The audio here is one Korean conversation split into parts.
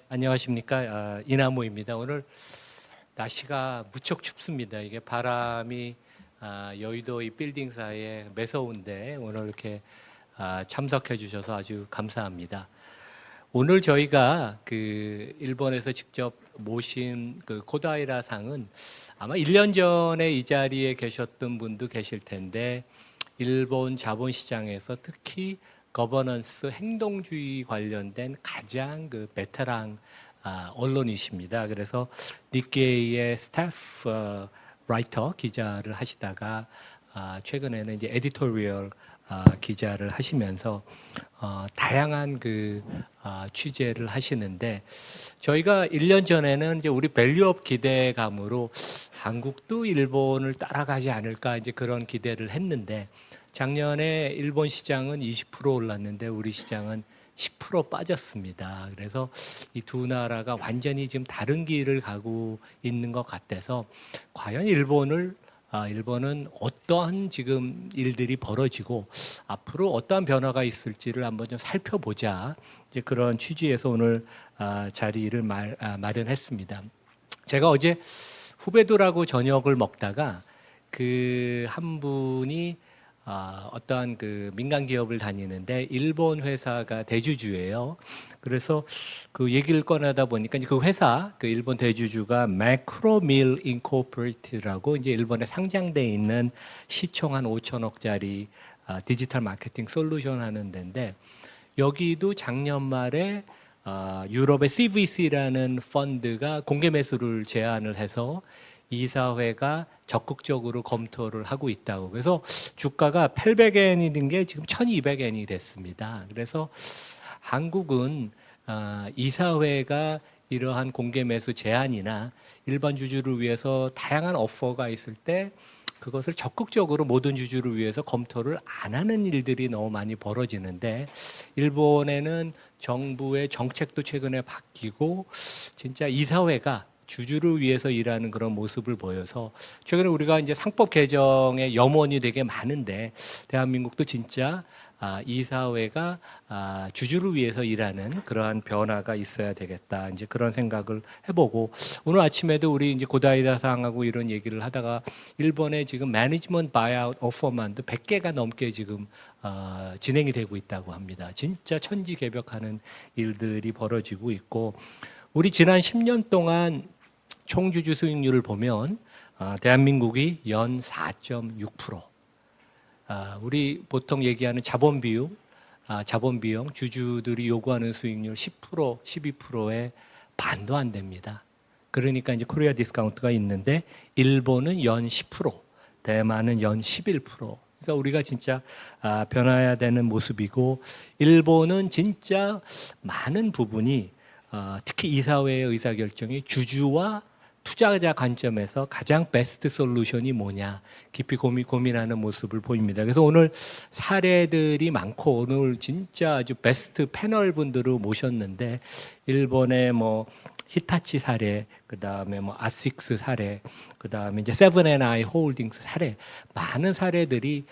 안녕하십니까. 이나무입니다. 오늘 날씨가 무척 춥습니다. 이게 바람이 여의도 이 빌딩 사이에 매서운데 오늘 이렇게 참석해 주셔서 아주 감사합니다. 오늘 저희가 그 일본에서 직접 모신 그 코다이라 상은 아마 1년 전에 이 자리에 계셨던 분도 계실 텐데 일본 자본시장에서 특히 거버넌스 행동주의 관련된 가장 그 베테랑 언론이십니다. 그래서 니케이의 스태프 라이터 기자를 하시다가 최근에는 이제 에디토리얼 기자를 하시면서 다양한 그 취재를 하시는데 저희가 1년 전에는 이제 우리 밸류업 기대감으로 한국도 일본을 따라가지 않을까 이제 그런 기대를 했는데 작년에 일본 시장은 20% 올랐는데 우리 시장은 10% 빠졌습니다. 그래서 이 두 나라가 완전히 지금 다른 길을 가고 있는 것 같아서 과연 일본은 어떠한 지금 일들이 벌어지고 앞으로 어떠한 변화가 있을지를 한번 좀 살펴보자. 이제 그런 취지에서 오늘 자리를 마련했습니다. 제가 어제 후배들하고 저녁을 먹다가 그 한 분이 어떠한 그 민간 기업을 다니는데 일본 회사가 대주주예요. 그래서 그 얘기를 꺼내다 보니까 이제 그 회사, 그 일본 대주주가 매크로밀 인코퍼레이트라고 이제 일본에 상장돼 있는 시총 한 5천억짜리 디지털 마케팅 솔루션 하는 데인데 여기도 작년 말에 유럽의 CVC라는 펀드가 공개 매수를 제안을 해서 이사회가 적극적으로 검토를 하고 있다고. 그래서 주가가 800엔이 된 게 지금 1200엔이 됐습니다. 그래서 한국은 이사회가 이러한 공개 매수 제안이나 일반 주주를 위해서 다양한 오퍼가 있을 때 그것을 적극적으로 모든 주주를 위해서 검토를 안 하는 일들이 너무 많이 벌어지는데 일본에는 정부의 정책도 최근에 바뀌고 진짜 이사회가 주주를 위해서 일하는 그런 모습을 보여서 최근에 우리가 이제 상법 개정의 염원이 되게 많은데 대한민국도 진짜 이사회가 주주를 위해서 일하는 그러한 변화가 있어야 되겠다. 이제 그런 생각을 해보고 오늘 아침에도 우리 이제 고다이다 상하고 이런 얘기를 하다가 일본에 지금 매니지먼트 바이아웃 오퍼만도 100개가 넘게 지금 진행이 되고 있다고 합니다. 진짜 천지개벽하는 일들이 벌어지고 있고 우리 지난 10년 동안 총주주 수익률을 보면 대한민국이 연 4.6%. 우리 보통 얘기하는 자본 비용, 주주들이 요구하는 수익률 10%, 12%의 반도 안 됩니다. 그러니까 이제 코리아 디스카운트가 있는데 일본은 연 10%, 대만은 연 11%. 그러니까 우리가 진짜 변화해야 되는 모습이고 일본은 진짜 많은 부분이 특히 이사회의 의사결정이 주주와 투자자 관점에서 가장 베스트 솔루션이 뭐냐 깊이 고민하는 모습을 보입니다. 그래서 오늘 사례들이 많고 오늘 진짜 아주 베스트 패널 분들을 모셨는데 일본의 뭐 히타치 사례, 그다음에 뭐 아식스 사례, 그다음에 이제 세븐앤아이 홀딩스 사례 많은 사례들이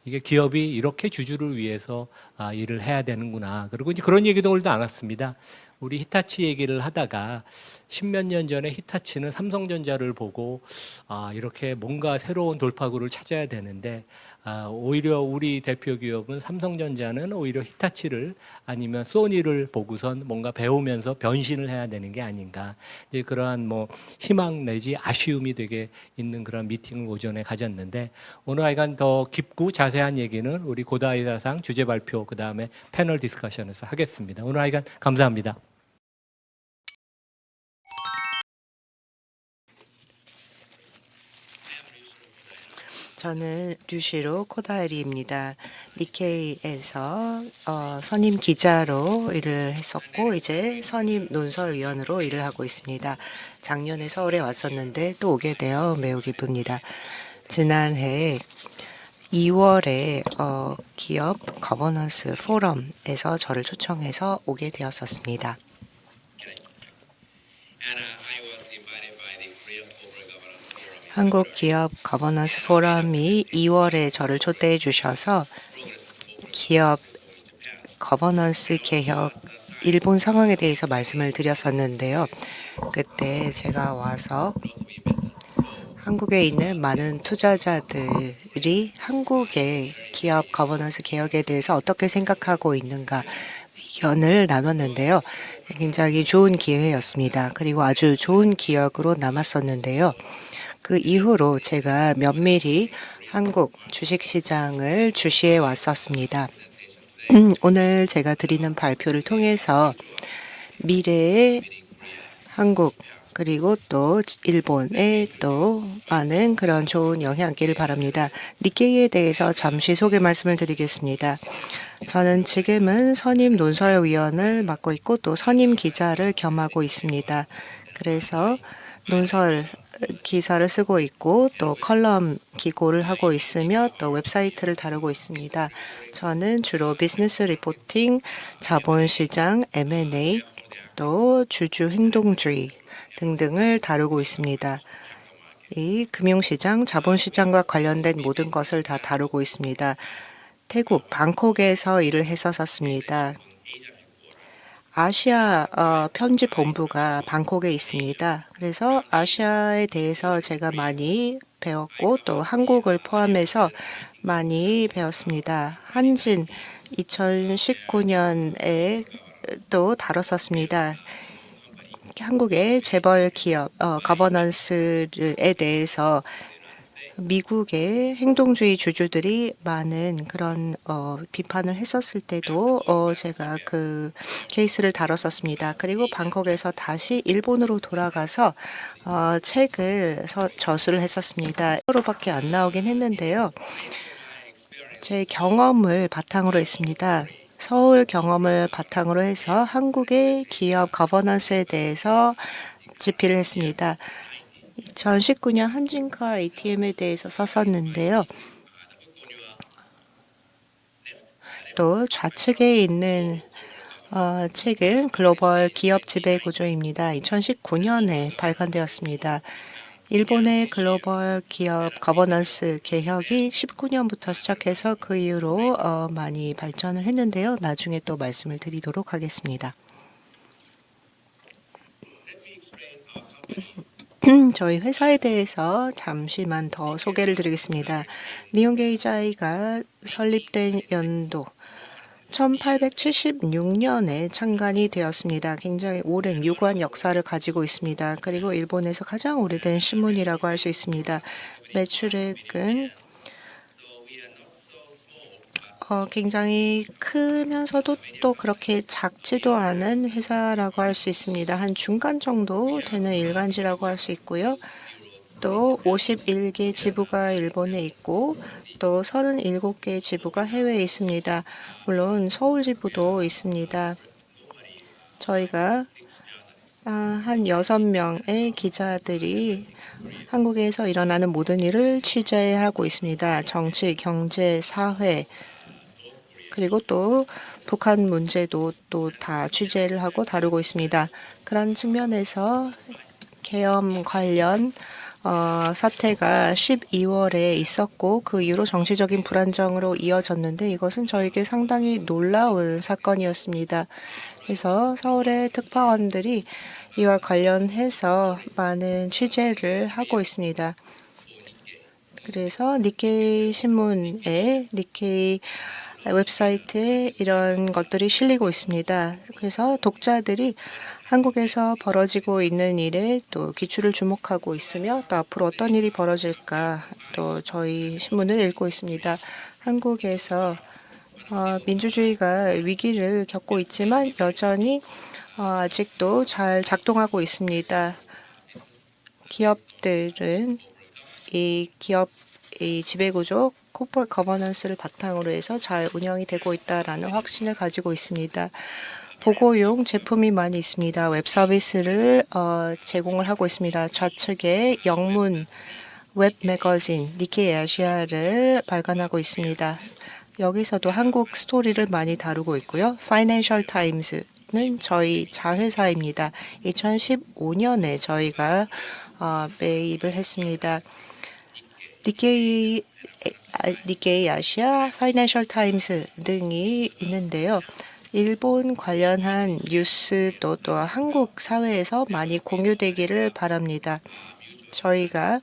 이게 기업이 이렇게 주주를 위해서 일을 해야 되는구나. 그리고 이제 그런 얘기도 오늘도 안 왔습니다. 우리 히타치 얘기를 하다가 십몇 년 전에 히타치는 삼성전자를 보고 이렇게 뭔가 새로운 돌파구를 찾아야 되는데 오히려 우리 대표 기업은 삼성전자는 오히려 히타치를 아니면 소니를 보고선 뭔가 배우면서 변신을 해야 되는 게 아닌가 이제 그러한 뭐 희망 내지 아쉬움이 되게 있는 그런 미팅을 오전에 가졌는데 오늘 하여간 더 깊고 자세한 얘기는 우리 고다이다상 주제 발표 그 다음에 패널 디스커션에서 하겠습니다. 오늘 하여간 감사합니다. 저는 류시로 코다이리입니다. 니케이에서 선임 기자로 일을 했었고 이제 선임 논설위원으로 일을 하고 있습니다. 작년에 서울에 왔었는데 또 오게 되어 매우 기쁩니다. 지난해 2월에 기업 거버넌스 포럼에서 저를 초청해서 오게 되었었습니다. 한국 기업 거버넌스 포럼이 2월에 저를 초대해 주셔서 기업 거버넌스 개혁 일본 상황에 대해서 말씀을 드렸었는데요. 그때 제가 와서 한국에 있는 많은 투자자들이 한국의 기업 거버넌스 개혁에 대해서 어떻게 생각하고 있는가 의견을 나눴는데요. 굉장히 좋은 기회였습니다. 그리고 아주 좋은 기억으로 남았었는데요. 그 이후로 제가 면밀히 한국 주식시장을 주시해 왔었습니다. 오늘 제가 드리는 발표를 통해서 미래의 한국 그리고 또 일본에 또 많은 그런 좋은 영향을 있기를 바랍니다. 니케이에 대해서 잠시 소개 말씀을 드리겠습니다. 저는 지금은 선임 논설위원을 맡고 있고 또 선임 기자를 겸하고 있습니다. 그래서 논설 기사를 쓰고 있고 또 컬럼 기고를 하고 있으며 또 웹사이트를 다루고 있습니다. 저는 주로 비즈니스 리포팅, 자본시장, M&A, 또 주주 행동주의 등등을 다루고 있습니다. 이 금융시장, 자본시장과 관련된 모든 것을 다 다루고 있습니다. 태국 방콕에서 일을 했었습니다. 아시아 편집 본부가 방콕에 있습니다. 그래서 아시아에 대해서 제가 많이 배웠고 또 한국을 포함해서 많이 배웠습니다. 한진 2019년에 또 다뤘었습니다. 한국의 재벌 기업 거버넌스에 대해서 미국의 행동주의 주주들이 많은 그런 비판을 했었을 때도 제가 그 케이스를 다뤘었습니다. 그리고 방콕에서 다시 일본으로 돌아가서 책을 저술을 했었습니다. euro밖에 안 나오긴 했는데요. 제 경험을 바탕으로 했습니다. 서울 경험을 바탕으로 해서 한국의 기업 거버넌스에 대해서 집필을 했습니다. 2019년 한진카 ATM에 대해서 썼었는데요. 또 좌측에 있는 책은 글로벌 기업 지배 구조입니다. 2019년에 발간되었습니다. 일본의 글로벌 기업 거버넌스 개혁이 19년부터 시작해서 그 이후로 많이 발전을 했는데요. 나중에 또 말씀을 드리도록 하겠습니다. 저희 회사에 대해서 잠시만 더 소개를 드리겠습니다. 니혼게이자이가 설립된 연도 1876년에 창간이 되었습니다. 굉장히 오랜 유구한 역사를 가지고 있습니다. 그리고 일본에서 가장 오래된 신문이라고 할 수 있습니다. 매출액은 굉장히 크면서도 또 그렇게 작지도 않은 회사라고 할 수 있습니다. 한 중간 정도 되는 일간지라고 할 수 있고요. 또 51개 지부가 일본에 있고 또 37개의 지부가 해외에 있습니다. 물론 서울 지부도 있습니다. 저희가 한 6명의 기자들이 한국에서 일어나는 모든 일을 취재하고 있습니다. 정치, 경제, 사회 그리고 또 북한 문제도 또 다 취재를 하고 다루고 있습니다. 그런 측면에서 계엄 관련 사태가 12월에 있었고 그 이후로 정치적인 불안정으로 이어졌는데 이것은 저에게 상당히 놀라운 사건이었습니다. 그래서 서울의 특파원들이 이와 관련해서 많은 취재를 하고 있습니다. 그래서 니케이 신문에 니케이 웹사이트에 이런 것들이 실리고 있습니다. 그래서 독자들이 한국에서 벌어지고 있는 일에 또 기초를 주목하고 있으며 또 앞으로 어떤 일이 벌어질까 또 저희 신문을 읽고 있습니다. 한국에서 민주주의가 위기를 겪고 있지만 여전히 아직도 잘 작동하고 있습니다. 기업들은 이 지배구조 코퍼레이트 거버넌스를 바탕으로 해서 잘 운영이 되고 있다라는 확신을 가지고 있습니다. 보고용 제품이 많이 있습니다. 웹 서비스를 제공을 하고 있습니다. 좌측에 영문 웹 매거진 니케이 아시아를 발간하고 있습니다. 여기서도 한국 스토리를 많이 다루고 있고요. 파이낸셜 타임스는 저희 자회사입니다. 2015년에 저희가 매입을 했습니다. 니케이 아시아, 파이낸셜 타임스 등이 있는데요. 일본 관련한 뉴스도 또 한국 사회에서 많이 공유되기를 바랍니다. 저희가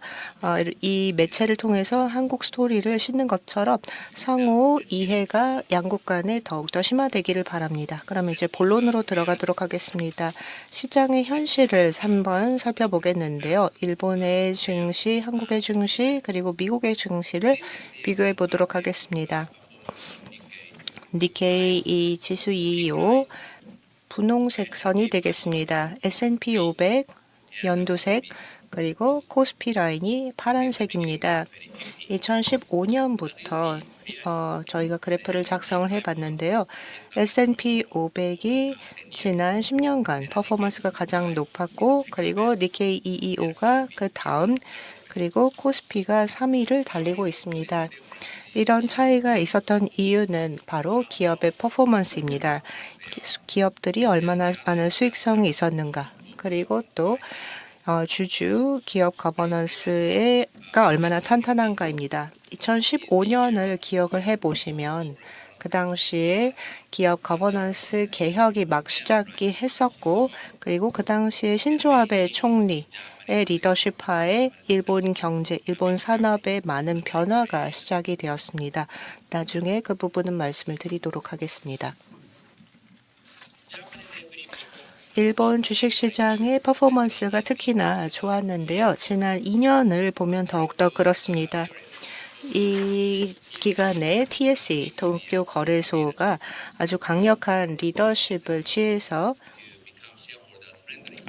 이 매체를 통해서 한국 스토리를 싣는 것처럼 상호 이해가 양국 간에 더욱더 심화되기를 바랍니다. 그럼 이제 본론으로 들어가도록 하겠습니다. 시장의 현실을 한번 살펴보겠는데요. 일본의 증시, 한국의 증시, 그리고 미국의 증시를 비교해 보도록 하겠습니다. 니케이 지수 225 분홍색 선이 되겠습니다. S&P 500 연두색, 그리고 코스피 라인이 파란색입니다. 2015년부터 저희가 그래프를 작성을 해봤는데요. S&P 500이 지난 10년간 퍼포먼스가 가장 높았고, 그리고 니케이 225가 그 다음, 그리고 코스피가 3위를 달리고 있습니다. 이런 차이가 있었던 이유는 바로 기업의 퍼포먼스입니다. 기업들이 얼마나 많은 수익성이 있었는가, 그리고 또 주주 기업 거버넌스가 얼마나 탄탄한가입니다. 2015년을 기억을 해보시면 그 당시에 기업 거버넌스 개혁이 막 시작이 했었고, 그리고 그 당시에 신조 아베 총리의 리더십 하에 일본 경제, 일본 산업에 많은 변화가 시작이 되었습니다. 나중에 그 부분은 말씀을 드리도록 하겠습니다. 일본 주식시장의 퍼포먼스가 특히나 좋았는데요. 지난 2년을 보면 더욱더 그렇습니다. 이 기간에 TSE, 도쿄 거래소가 아주 강력한 리더십을 취해서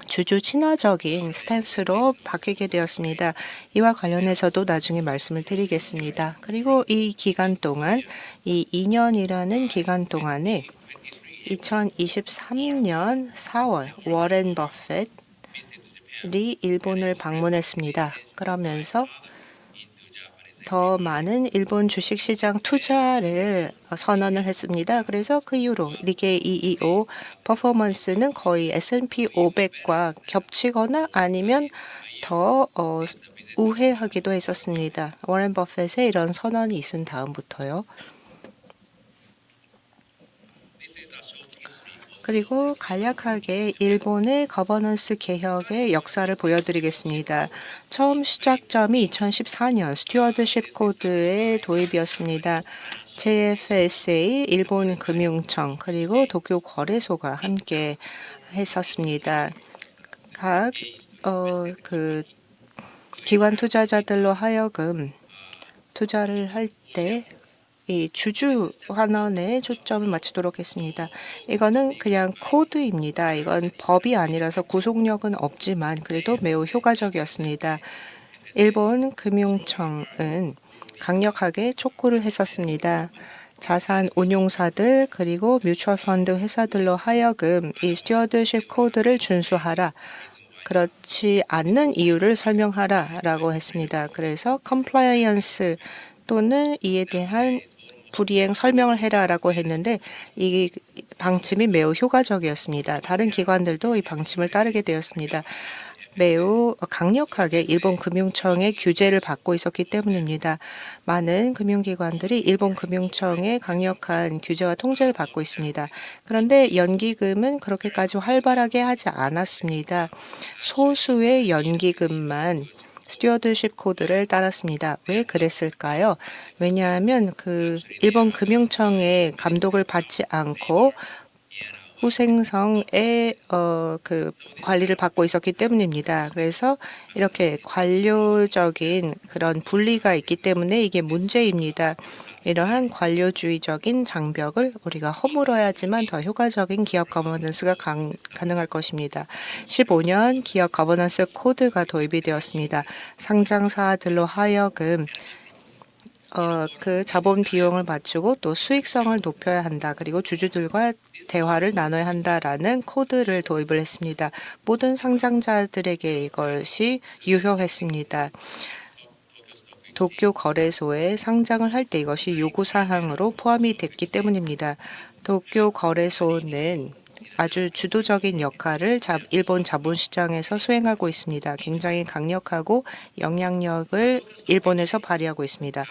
주주 친화적인 스탠스로 바뀌게 되었습니다. 이와 관련해서도 나중에 말씀을 드리겠습니다. 그리고 이 기간 동안, 이 2년이라는 기간 동안에 2023년 4월 워렌 버핏이 일본을 방문했습니다. 그러면서 더 많은 일본 주식시장 투자를 선언을 했습니다. 그래서 그 이후로 니케이 225 퍼포먼스는 거의 S&P 500과 겹치거나 아니면 더 우회하기도 했었습니다. 워렌 버핏의 이런 선언이 있은 다음부터요. 그리고 간략하게 일본의 거버넌스 개혁의 역사를 보여드리겠습니다. 처음 시작점이 2014년 스튜어드십 코드의 도입이었습니다. JFSA, 일본 금융청, 그리고 도쿄 거래소가 함께 했었습니다. 각 기관 투자자들로 하여금 투자를 할때 이 주주 환원에 초점을 맞추도록 했습니다. 이거는 그냥 코드입니다. 이건 법이 아니라서 구속력은 없지만 그래도 매우 효과적이었습니다. 일본 금융청은 강력하게 촉구를 했었습니다. 자산 운용사들 그리고 뮤추얼 펀드 회사들로 하여금 이 스튜어드십 코드를 준수하라. 그렇지 않는 이유를 설명하라라고 했습니다. 그래서 컴플라이언스 또는 이에 대한 불이행 설명을 해라라고 했는데 이 방침이 매우 효과적이었습니다. 다른 기관들도 이 방침을 따르게 되었습니다. 매우 강력하게 일본 금융청의 규제를 받고 있었기 때문입니다. 많은 금융기관들이 일본 금융청의 강력한 규제와 통제를 받고 있습니다. 그런데 연기금은 그렇게까지 활발하게 하지 않았습니다. 소수의 연기금만 스튜어드십 코드를 따랐습니다. 왜 그랬을까요? 왜냐하면 그 일본 금융청의 감독을 받지 않고 후생성의 그 관리를 받고 있었기 때문입니다. 그래서 이렇게 관료적인 그런 분리가 있기 때문에 이게 문제입니다. 이러한 관료주의적인 장벽을 우리가 허물어야지만 더 효과적인 기업 거버넌스가 가능할 것입니다. 15년 기업 거버넌스 코드가 도입이 되었습니다. 상장사들로 하여금 그 자본 비용을 맞추고 또 수익성을 높여야 한다. 그리고 주주들과 대화를 나눠야 한다라는 코드를 도입을 했습니다. 모든 상장자들에게 이것이 유효했습니다. 도쿄 거래소에 상장을 할 때 이것이 요구사항으로 포함이 됐기 때문입니다. 도쿄 거래소는 아주 주도적인 역할을 일본 자본시장에서 수행하고 있습니다. 굉장히 강력하고 영향력을 일본에서 발휘하고 있습니다.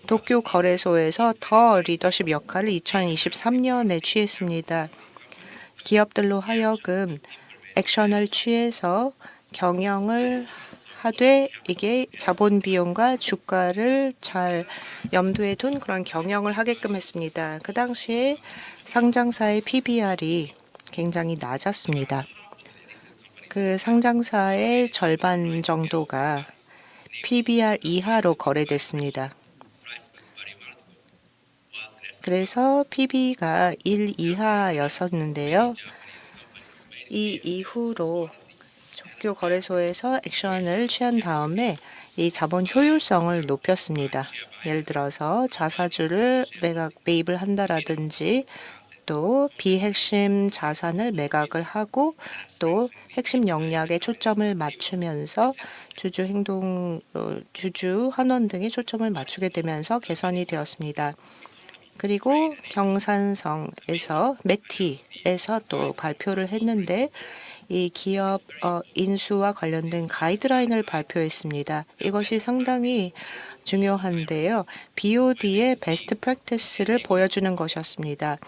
도쿄 거래소에서 더 리더십 역할을 2023년에 취했습니다. 기업들로 하여금 액션을 취해서 경영을 하되 이게 자본 비용과 주가를 잘 염두에 둔 그런 경영을 하게끔 했습니다. 그 당시에 상장사의 PBR이 굉장히 낮았습니다. 그 상장사의 절반 정도가 PBR 이하로 거래됐습니다. 그래서 PB가 1 이하였었는데요. 이 이후로 도쿄 거래소에서 액션을 취한 다음에 이 자본 효율성을 높였습니다. 예를 들어서 자사주를 매입을 한다라든지 또 비핵심 자산을 매각을 하고 또 핵심 역량에 초점을 맞추면서 주주 환원 등에 초점을 맞추게 되면서 개선이 되었습니다. 그리고 경산성에서 메티에서 또 발표를 했는데 이 기업 인수와 관련된 가이드라인을 발표했습니다. 이것이 상당히 중요한데요. BOD의 베스트 프랙티스를 보여주는 것이었습니다.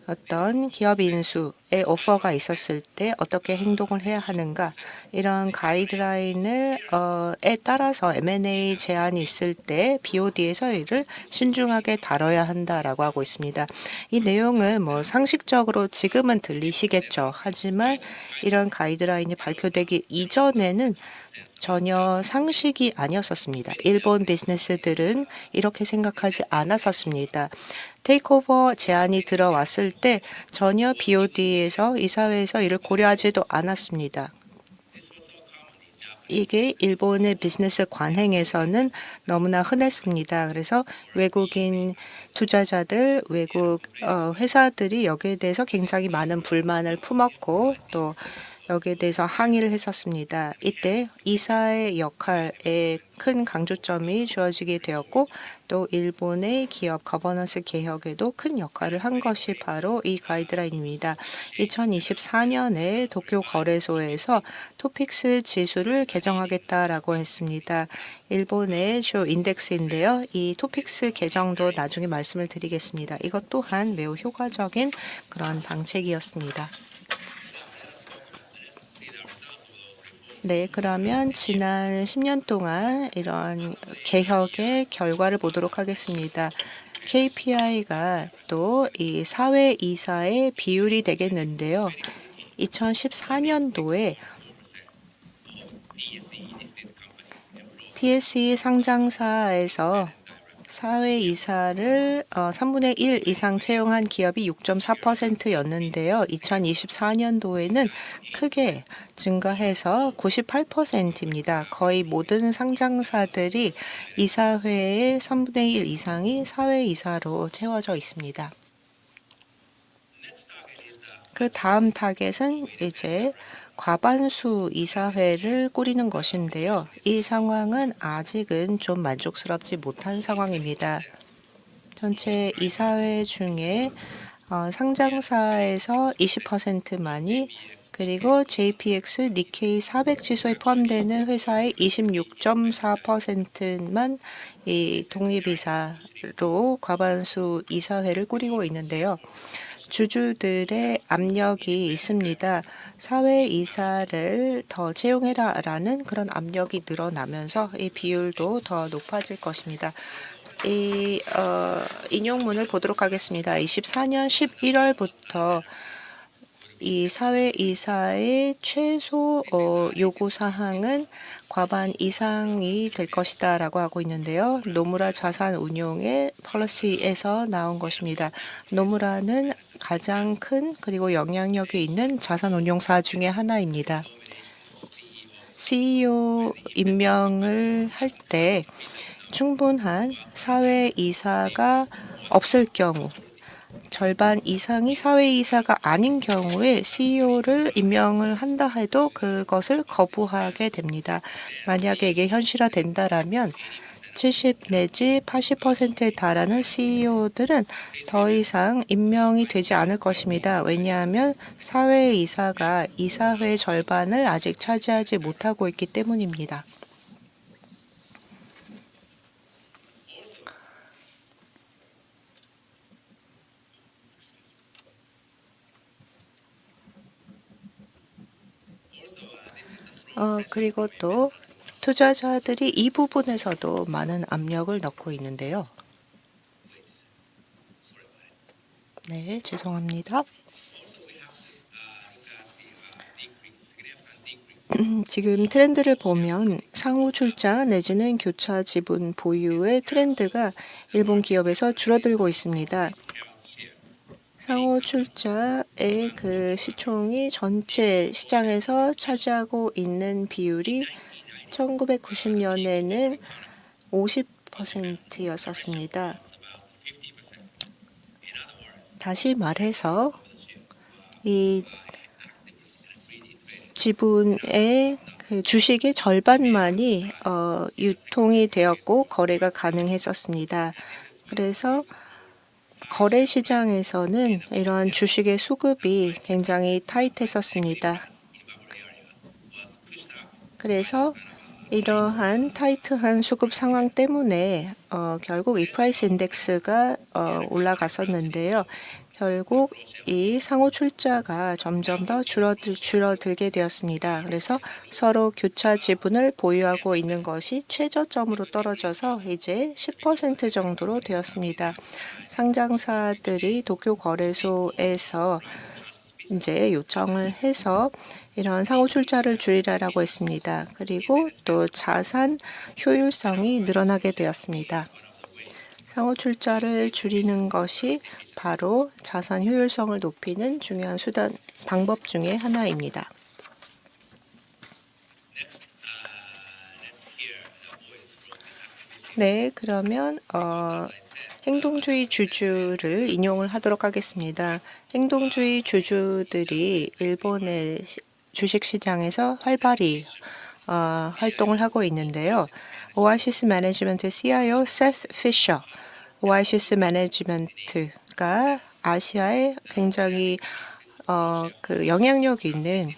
어떤 기업 인수의 오퍼가 있었을 때 어떻게 행동을 해야 하는가 이런 가이드라인을 에 따라서 M&A 제안이 있을 때 BOD에서 이를 신중하게 다뤄야 한다라고 하고 있습니다. 이 내용은 뭐 상식적으로 지금은 들리시겠죠. 하지만 이런 가이드라인이 발표되기 이전에는 전혀 상식이 아니었었습니다. 일본 비즈니스들은 이렇게 생각하지 않았었습니다. 테이크오버 제안이 들어왔을 때 전혀 BOD에서 이사회에서 이를 고려하지도 않았습니다. 이게 일본의 비즈니스 관행에서는 너무나 흔했습니다. 그래서 외국인 투자자들, 외국 회사들이 여기에 대해서 굉장히 많은 불만을 품었고 또 여기에 대해서 항의를 했었습니다. 이때 이사의 역할에 큰 강조점이 주어지게 되었고 또 일본의 기업 거버넌스 개혁에도 큰 역할을 한 것이 바로 이 가이드라인입니다. 2024년에 도쿄 거래소에서 토픽스 지수를 개정하겠다라고 했습니다. 일본의 주 인덱스인데요. 이 토픽스 개정도 나중에 말씀을 드리겠습니다. 이것 또한 매우 효과적인 그런 방책이었습니다. 네, 그러면 지난 10년 동안 이런 개혁의 결과를 보도록 하겠습니다. KPI가 또 이 사회 이사의 비율이 되겠는데요. 2014년도에 TSE 상장사에서 사회이사를 3분의 1 이상 채용한 기업이 6.4%였는데요. 2024년도에는 크게 증가해서 98%입니다. 거의 모든 상장사들이 이사회의 3분의 1 이상이 사회이사로 채워져 있습니다. 그 다음 타겟은 이제 과반수 이사회를 꾸리는 것인데요. 이 상황은 아직은 좀 만족스럽지 못한 상황입니다. 전체 이사회 중에 상장사에서 20%만이 그리고 JPX, 니케이 400 지수에 포함되는 회사의 26.4%만 이 독립이사로 과반수 이사회를 꾸리고 있는데요. 주주들의 압력이 있습니다. 사회이사를 더 채용해라라는 그런 압력이 늘어나면서 이 비율도 더 높아질 것입니다. 이 인용문을 보도록 하겠습니다. 24년 11월부터 이 사회이사의 최소 요구사항은 과반 이상이 될 것이다 라고 하고 있는데요. 노무라 자산운용의 폴리시에서 나온 것입니다. 노무라는 가장 큰 그리고 영향력이 있는 자산운용사 중에 하나입니다. CEO 임명을 할 때 충분한 사회이사가 없을 경우 절반 이상이 사회이사가 아닌 경우에 CEO를 임명을 한다 해도 그것을 거부하게 됩니다. 만약에 이게 현실화된다라면 70 내지 80%에 달하는 CEO들은 더 이상 임명이 되지 않을 것입니다. 왜냐하면 사회이사가 이사회 절반을 아직 차지하지 못하고 있기 때문입니다. 그리고 또 투자자들이 이 부분에서도 많은 압력을 넣고 있는데요. 네, 죄송합니다. 지금 트렌드를 보면 상호 출자 내지는 교차 지분 보유의 트렌드가 일본 기업에서 줄어들고 있습니다. 상호 출자의 그 시총이 전체 시장에서 차지하고 있는 비율이 1990년에는 50%였었습니다. 다시 말해서 이 지분의 그 주식의 절반만이 유통이 되었고 거래가 가능했었습니다. 그래서 거래 시장에서는 이러한 주식의 수급이 굉장히 타이트했었습니다. 그래서 이러한 타이트한 수급 상황 때문에 결국 이 프라이스 인덱스가 올라갔었는데요. 결국 이 상호 출자가 점점 더 줄어들게 되었습니다. 그래서 서로 교차 지분을 보유하고 있는 것이 최저점으로 떨어져서 이제 10% 정도로 되었습니다. 상장사들이 도쿄 거래소에서 이제 요청을 해서 이런 상호 출자를 줄이라고 했습니다. 그리고 또 자산 효율성이 늘어나게 되었습니다. 상호 출자를 줄이는 것이 바로 자산 효율성을 높이는 중요한 방법 중에 하나입니다. 네, 그러면 행동주의 주주를 인용을 하도록 하겠습니다. 행동주의 주주들이 일본의 주식시장에서 활발히 활동을 하고 있는데요. 오아시스 매니지먼트 CIO 세스 피셔, 오아시스 매니지먼트가 아시아에 굉장히 그 영향력 있는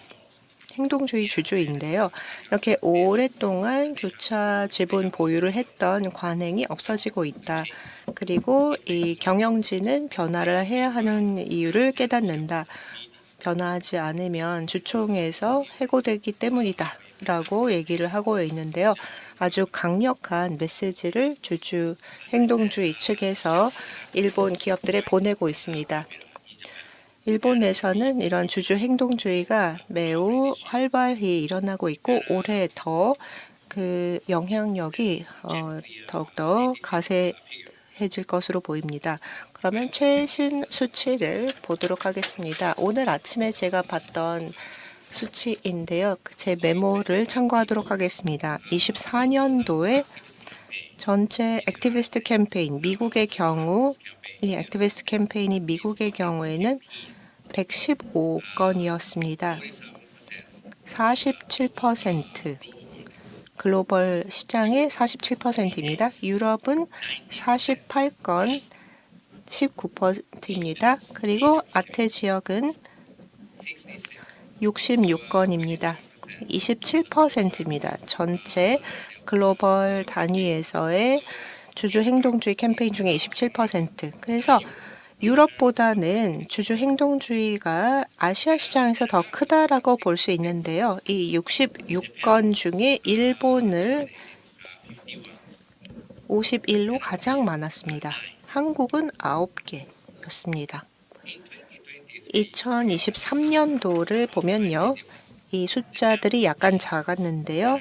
행동주의 주주인데요. 이렇게 오랫동안 교차 지분 보유를 했던 관행이 없어지고 있다. 그리고 이 경영진은 변화를 해야 하는 이유를 깨닫는다. 변화하지 않으면 주총에서 해고되기 때문이다. 라고 얘기를 하고 있는데요. 아주 강력한 메시지를 주주 행동주의 측에서 일본 기업들에 보내고 있습니다. 일본에서는 이런 주주 행동주의가 매우 활발히 일어나고 있고 올해 더 그 영향력이 더욱더 가세해질 것으로 보입니다. 그러면 최신 수치를 보도록 하겠습니다. 오늘 아침에 제가 봤던 수치인데요. 제 메모를 참고하도록 하겠습니다. 24년도에 전체 액티비스트 캠페인, 미국의 경우 이 액티비스트 캠페인이 미국의 경우에는 115건이었습니다. 47%, 글로벌 시장의 47%입니다. 유럽은 48건, 19%입니다. 그리고 아태 지역은 66건입니다. 27%입니다. 전체 글로벌 단위에서의 주주 행동주의 캠페인 중에 27%. 그래서 유럽보다는 주주 행동주의가 아시아 시장에서 더 크다라고 볼 수 있는데요. 이 66건 중에 일본을 51로 가장 많았습니다. 한국은 9개였습니다. 2023년도를 보면요. 이 숫자들이 약간 작았는데요.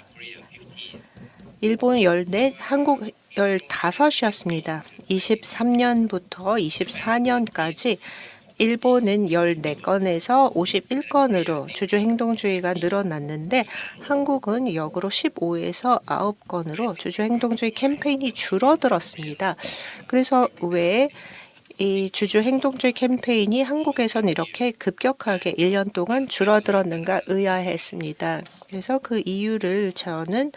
일본 14, 한국 15이었습니다. 23년부터 24년까지 일본은 14건에서 51건으로 주주 행동주의가 늘어났는데 한국은 역으로 15에서 9건으로 주주 행동주의 캠페인이 줄어들었습니다. 그래서 왜 이 주주 행동주의 캠페인이 한국에선 이렇게 급격하게 1년 동안 줄어들었는가 의아했습니다. 그래서 그 이유를 저는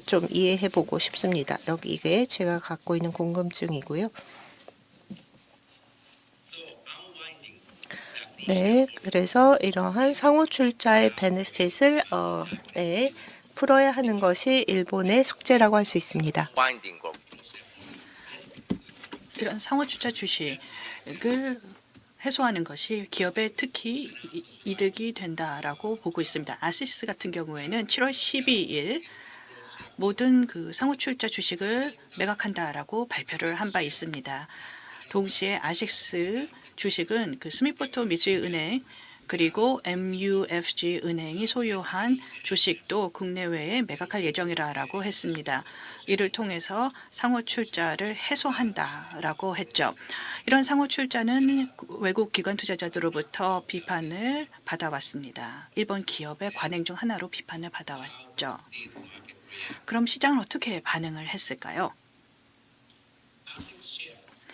좀 이해해 보고 싶습니다. 여기 이게 제가 갖고 있는 궁금증이고요. 네, 그래서 이러한 상호 출자의 베네핏을 네, 풀어야 하는 것이 일본의 숙제라고 할 수 있습니다. 이런 상호주자 주식을 해소하는 것이 기업에 특히 이득이 된다라고 보고 있습니다. 아시스 같은 경우에는 7월 12일 모든 그 상호출자 주식을 매각한다라고 발표를 한 바 있습니다. 동시에 아식스 주식은 그 스미포토 미쓰이은행 그리고 MUFG 은행이 소유한 주식도 국내외에 매각할 예정이라고 했습니다. 이를 통해서 상호 출자를 해소한다라고 했죠. 이런 상호 출자는 외국 기관 투자자들로부터 비판을 받아왔습니다. 일본 기업의 관행 중 하나로 비판을 받아왔죠. 그럼 시장은 어떻게 반응을 했을까요?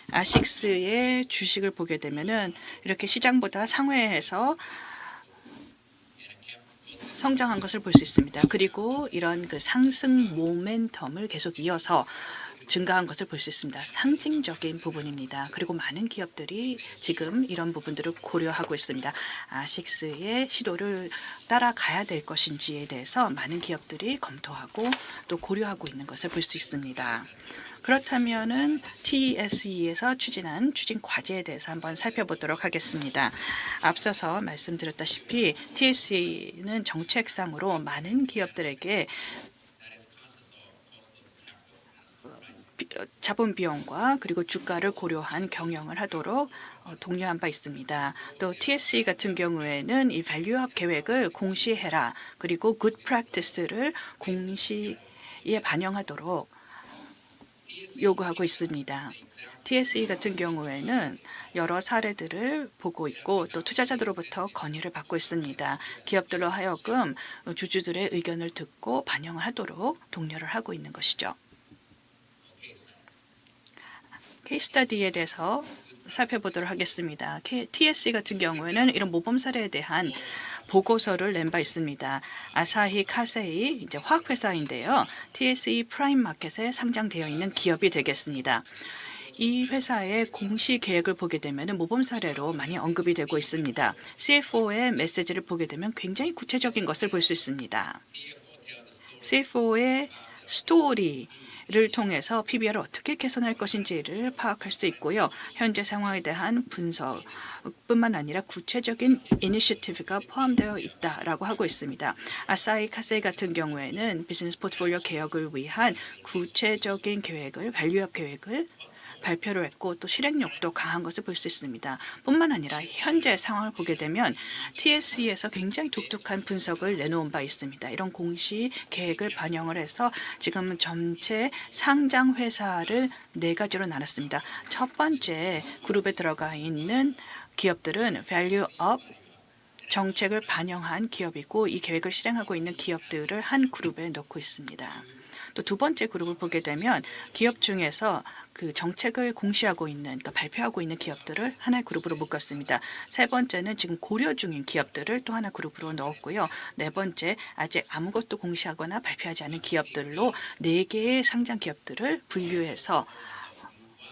아식스의 주식을 보게 되면은 이렇게 시장보다 상회해서 성장한 것을 볼 수 있습니다. 그리고 이런 그 상승 모멘텀을 계속 이어서 증가한 것을 볼 수 있습니다. 상징적인 부분입니다. 그리고 많은 기업들이 지금 이런 부분들을 고려하고 있습니다. 아식스의 시도를 따라가야 될 것인지에 대해서 많은 기업들이 검토하고 또 고려하고 있는 것을 볼 수 있습니다. 그렇다면은 TSE에서 추진한 추진 과제에 대해서 한번 살펴보도록 하겠습니다. 앞서서 말씀드렸다시피 TSE는 정책상으로 많은 기업들에게 자본 비용과 그리고 주가를 고려한 경영을 하도록 독려한 바 있습니다. 또 TSE 같은 경우에는 이 밸류업 계획을 공시해라. 그리고 굿 프랙티스를 공시에 반영하도록 요구하고 있습니다. TSE 같은 경우에는 여러 사례들을 보고 있고 또 투자자들로부터 건의를 받고 있습니다. 기업들로 하여금 주주들의 의견을 듣고 반영을 하도록 독려를 하고 있는 것이죠. 케이스 스터디에 대해서 살펴보도록 하겠습니다. TSE 같은 경우에는 이런 모범 사례에 대한 보고서를 낸 바 있습니다. 아사히 카세이 이제 화학 회사인데요. TSE 프라임 마켓에 상장되어 있는 기업이 되겠습니다. 이 회사의 공시 계획을 보게 되면 모범 사례로 많이 언급이 되고 있습니다. CFO의 메시지를 보게 되면 굉장히 구체적인 것을 볼 수 있습니다. CFO의 스토리를 통해서 PBR을 어떻게 개선할 것인지를 파악할 수 있고요. 현재 상황에 대한 분석뿐만 아니라 구체적인 이니셔티브가 포함되어 있다라고 하고 있습니다. 아사히 카세이 같은 경우에는 비즈니스 포트폴리오 개혁을 위한 구체적인 계획을 밸류업 계획을 발표를 했고 또 실행력도 강한 것을 볼 수 있습니다. 뿐만 아니라 현재 상황을 보게 되면 TSE에서 굉장히 독특한 분석을 내놓은 바 있습니다. 이런 공시 계획을 반영을 해서 지금은 전체 상장 회사를 4가지로 나눴습니다. 첫 번째 그룹에 들어가 있는 기업들은 value up 정책을 반영한 기업이고 이 계획을 실행하고 있는 기업들을 한 그룹에 넣고 있습니다. 또 두 번째 그룹을 보게 되면 기업 중에서 그 정책을 공시하고 있는, 그러니까 발표하고 있는 기업들을 하나의 그룹으로 묶었습니다. 세 번째는 지금 고려 중인 기업들을 또 하나 그룹으로 넣었고요. 네 번째 아직 아무것도 공시하거나 발표하지 않은 기업들로 4개의 상장 기업들을 분류해서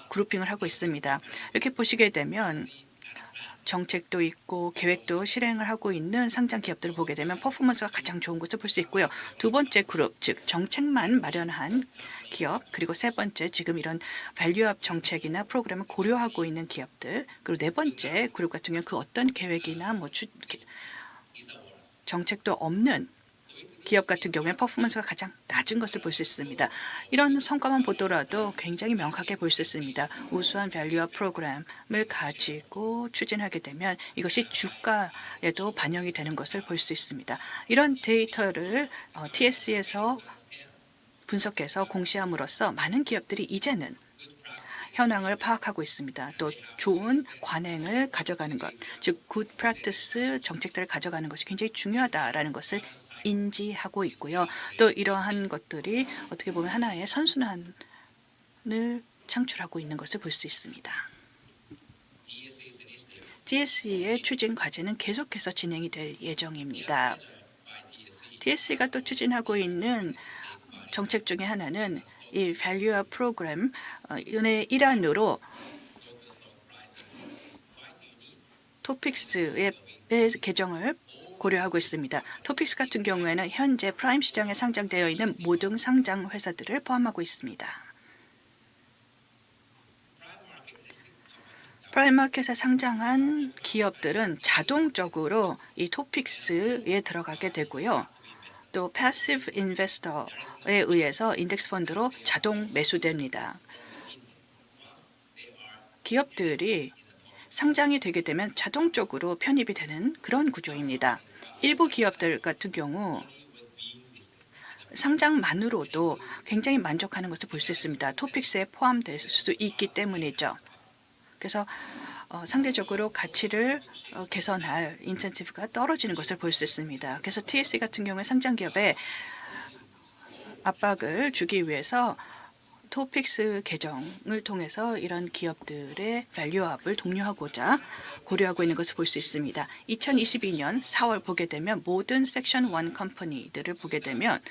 그룹핑을 하고 있습니다. 이렇게 보시게 되면 정책도 있고 계획도 실행을 하고 있는 상장 기업들을 보게 되면 퍼포먼스가 가장 좋은 것을 볼 수 있고요. 두 번째 그룹, 즉 정책만 마련한 기업, 그리고 세 번째 지금 이런 밸류업 정책이나 프로그램을 고려하고 있는 기업들, 그리고 네 번째 그룹 같은 경우는 그 어떤 계획이나 뭐 정책도 없는 기업 같은 경우에 퍼포먼스가 가장 낮은 것을 볼 수 있습니다. 이런 성과만 보더라도 굉장히 명확하게 볼 수 있습니다. 우수한 밸류업 프로그램을 가지고 추진하게 되면 이것이 주가에도 반영이 되는 것을 볼 수 있습니다. 이런 데이터를 TS에서 분석해서 공시함으로써 많은 기업들이 이제는 현황을 파악하고 있습니다. 또 좋은 관행을 가져가는 것, 즉 굿 프랙티스 정책들을 가져가는 것이 굉장히 중요하다라는 것을 인지하고 있고요. 또 이러한 것들이 어떻게 보면 하나의 선순환을 창출하고 있는 것을 볼 수 있습니다. TSE의 추진 과제는 계속해서 진행이 될 예정입니다. TSE가 또 추진하고 있는 정책 중에 하나는 이 밸류업 프로그램의 일환으로 토픽스의 개정을 고려하고 있습니다. 토픽스 같은 경우에는 현재 프라임 시장에 상장되어 있는 모든 상장 회사들을 포함하고 있습니다. 프라임 마켓에 상장한 기업들은 자동적으로 이 토픽스에 들어가게 되고요. 또 패시브 인베스터에 의해서 인덱스 펀드로 자동 매수됩니다. 기업들이 상장이 되게 되면 자동적으로 편입이 되는 그런 구조입니다. 일부 기업들 같은 경우 상장만으로도 굉장히 만족하는 것을 볼 수 있습니다. 토픽스에 포함될 수 있기 때문이죠. 그래서 상대적으로 가치를 개선할 인센티브가 떨어지는 것을 볼 수 있습니다. 그래서 TSE 같은 경우에 상장 기업에 압박을 주기 위해서 토픽스 개정을 통해서 이런 기업들의 밸류업을 독려하고자 고려하고 있는 것을 볼 수 있습니다. 2022년 4월 보게 되면 모든 섹션 1 컴퍼니들을 보게 되면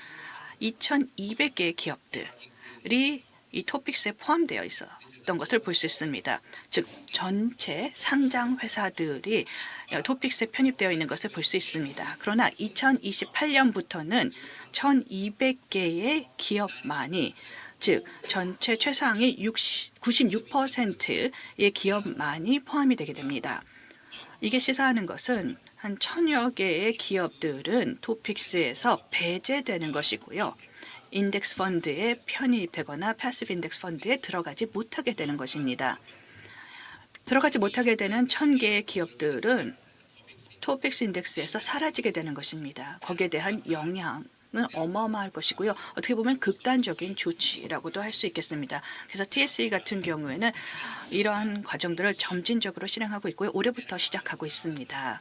2,200개의 기업들이 이 토픽스에 포함되어 있었던 것을 볼 수 있습니다. 즉 전체 상장 회사들이 토픽스에 편입되어 있는 것을 볼 수 있습니다. 그러나 2028년부터는 1,200개의 기업만이 즉 전체 최상위 96%의 기업만이 포함이 되게 됩니다. 이게 시사하는 것은 한 1,000여 개의 기업들은 토픽스에서 배제되는 것이고요. 인덱스 펀드에 편입되거나 패시브 인덱스 펀드에 들어가지 못하게 되는 것입니다. 들어가지 못하게 되는 1,000개의 기업들은 토픽스 인덱스에서 사라지게 되는 것입니다. 거기에 대한 영향은 어마어마할 것이고요. 어떻게 보면 극단적인 조치라고도 할 수 있겠습니다. 그래서 TSE 같은 경우에는 이러한 과정들을 점진적으로 실행하고 있고요. 올해부터 시작하고 있습니다.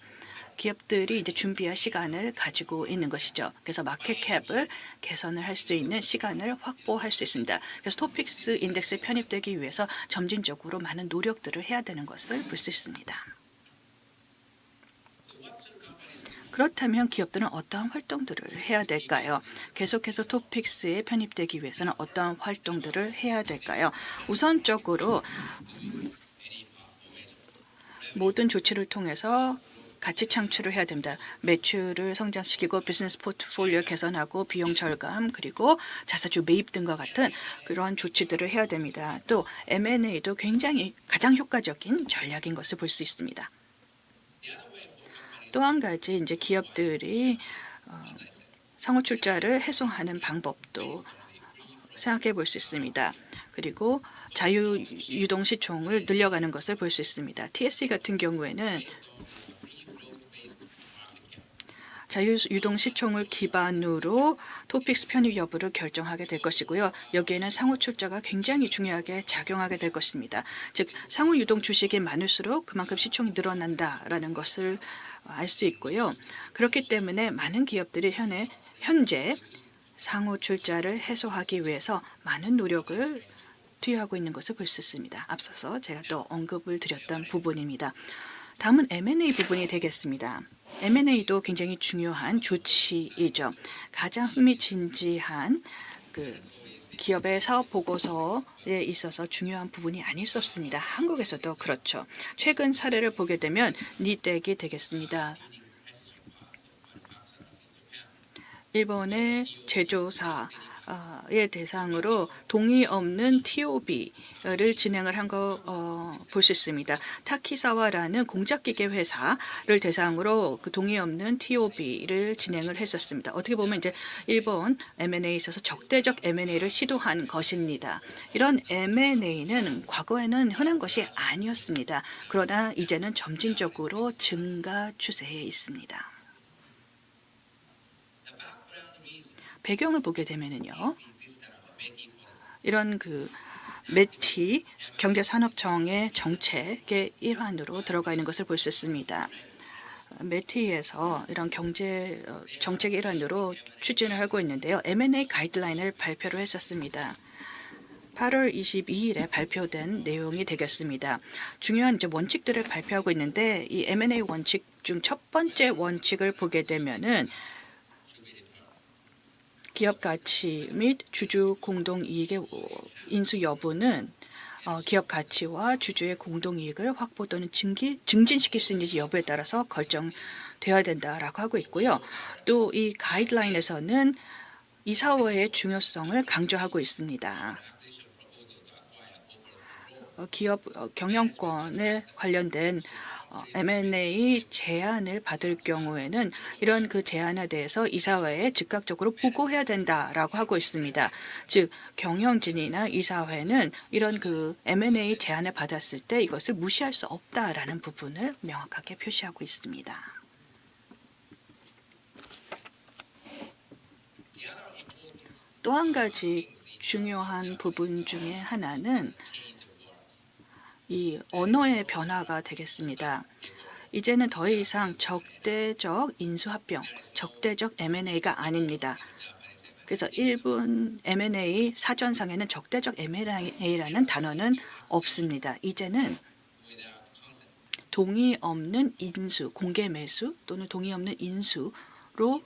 기업들이 이제 준비할 시간을 가지고 있는 것이죠. 그래서 마켓캡을 개선을 할 수 있는 시간을 확보할 수 있습니다. 그래서 토픽스 인덱스에 편입되기 위해서 점진적으로 많은 노력들을 해야 되는 것을 볼 수 있습니다. 그렇다면 기업들은 어떠한 활동들을 해야 될까요? 계속해서 토픽스에 편입되기 위해서는 어떠한 활동들을 해야 될까요? 우선적으로 모든 조치를 통해서 가치 창출을 해야 됩니다. 매출을 성장시키고 비즈니스 포트폴리오 개선하고 비용 절감 그리고 자사주 매입 등과 같은 그러한 조치들을 해야 됩니다. 또 M&A도 굉장히 가장 효과적인 전략인 것을 볼 수 있습니다. 또 한 가지 이제 기업들이 상호 출자를 해소하는 방법도 생각해 볼 수 있습니다. 그리고 자유 유동 시총을 늘려가는 것을 볼 수 있습니다. TSE 같은 경우에는 자유 유동 시총을 기반으로 토픽스 편입 여부를 결정하게 될 것이고요. 여기에는 상호 출자가 굉장히 중요하게 작용하게 될 것입니다. 즉 상호 유동 주식이 많을수록 그만큼 시총이 늘어난다라는 것을 알 수 있고요. 그렇기 때문에 많은 기업들이 현재 상호 출자를 해소하기 위해서 많은 노력을 투여하고 있는 것을 볼 수 있습니다. 앞서서 제가 또 언급을 드렸던 부분입니다. 다음은 M&A 부분이 되겠습니다. M&A도 굉장히 중요한 조치이죠. 가장 흥미진진한 기업의 사업 보고서에 있어서 중요한 부분이 아닐 수 없습니다. 한국에서도 그렇죠. 최근 사례를 보게 되면 니텍이 되겠습니다. 일본의 제조사의 대상으로 동의 없는 TOB를 진행을 한 거 볼 수 있습니다. 타키사와라는 공작기계 회사를 대상으로 그 동의 없는 TOB를 진행을 했었습니다. 어떻게 보면 이제 일본 M&A에 있어서 적대적 M&A를 시도한 것입니다. 이런 M&A는 과거에는 흔한 것이 아니었습니다. 그러나 이제는 점진적으로 증가 추세에 있습니다. 배경을 보게 되면은요, 이런 메티 경제산업청의 정책의 일환으로 들어가 있는 것을 볼 수 있습니다. 메티에서 이런 경제 정책의 일환으로 추진을 하고 있는데요. M&A 가이드라인을 발표를 했었습니다. 8월 22일에 발표된 내용이 되겠습니다. 중요한 이제 원칙들을 발표하고 있는데 이 M&A 원칙 중 첫 번째 원칙을 보게 되면은 기업 가치 및 주주 공동 이익의 인수 여부는 기업 가치와 주주의 공동 이익을 확보 또는 증진시킬 수 있는지 여부에 따라서 결정되어야 된다라고 하고 있고요. 또 이 가이드라인에서는 이사회의 중요성을 강조하고 있습니다. 기업 경영권에 관련된 M&A 제안을 받을 경우에는 이런 그 제안에 대해서 이사회에 즉각적으로 보고해야 된다라고 하고 있습니다. 즉 경영진이나 이사회는 이런 그 M&A 제안을 받았을 때 이것을 무시할 수 없다라는 부분을 명확하게 표시하고 있습니다. 또 한 가지 중요한 부분 중에 하나는 이 언어의 변화가 되겠습니다. 이제는 더 이상 적대적 인수합병, 적대적 M&A가 아닙니다. 그래서 일본 M&A 사전상에는 적대적 M&A라는 단어는 없습니다. 이제는 동의 없는 인수, 공개 매수 또는 동의 없는 인수로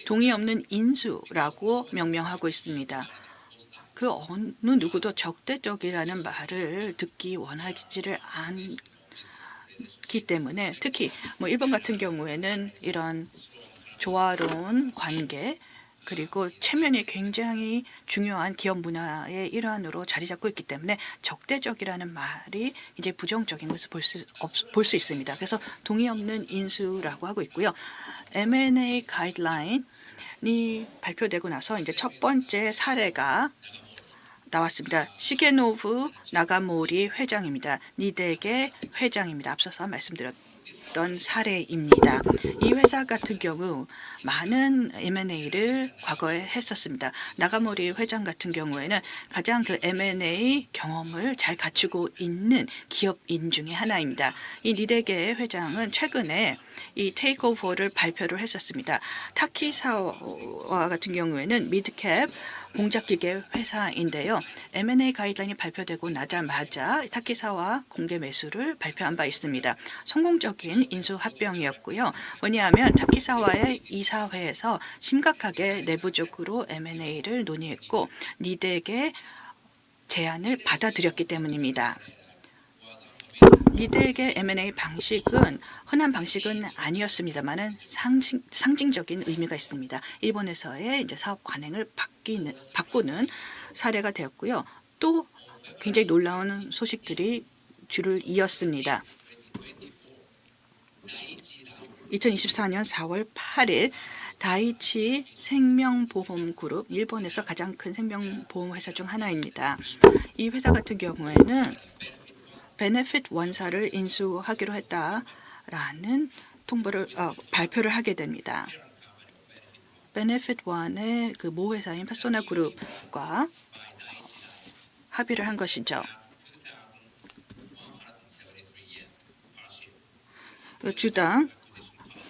동의 없는 인수라고 명명하고 있습니다. 그 어느 누구도 적대적이라는 말을 듣기 원하지를 않기 때문에 특히 일본 같은 경우에는 이런 조화로운 관계 그리고 체면이 굉장히 중요한 기업 문화의 일환으로 자리 잡고 있기 때문에 적대적이라는 말이 이제 부정적인 것을 볼 수 있습니다. 그래서 동의 없는 인수라고 하고 있고요. M&A 가이드라인이 발표되고 나서 이제 첫 번째 사례가 나왔습니다. 시게노부 나가모리 회장입니다. 니데게 회장입니다. 앞서서 말씀드렸던 사례입니다. 이 회사 같은 경우 많은 M&A를 과거에 했었습니다. 나가모리 회장 같은 경우에는 가장 그 M&A 경험을 잘 갖추고 있는 기업인 중에 하나입니다. 이 니데게 회장은 최근에 이 테이크오버를 발표를 했었습니다. 타키사와 같은 경우에는 미드캡 공작기계 회사인데요. M&A 가이드라인이 발표되고 나자마자 타키사와 공개 매수를 발표한 바 있습니다. 성공적인 인수 합병이었고요. 왜냐하면 타키사와의 이사회에서 심각하게 내부적으로 M&A를 논의했고 니덱의 제안을 받아들였기 때문입니다. 니덱의 M&A 방식은 흔한 방식은 아니었습니다만은 상징적인 의미가 있습니다. 일본에서의 이제 사업 관행을 바꾸는 사례가 되었고요. 또 굉장히 놀라운 소식들이 줄을 이었습니다. 2024년 4월 8일 다이치 생명보험그룹, 일본에서 가장 큰 생명보험회사 중 하나입니다. 이 회사 같은 경우에는 베네핏 원사를 인수하기로 했다라는 발표를 하게 됩니다. 베네핏 원의 그 모회사인 페소나 그룹과 합의를 한 것이죠. 주당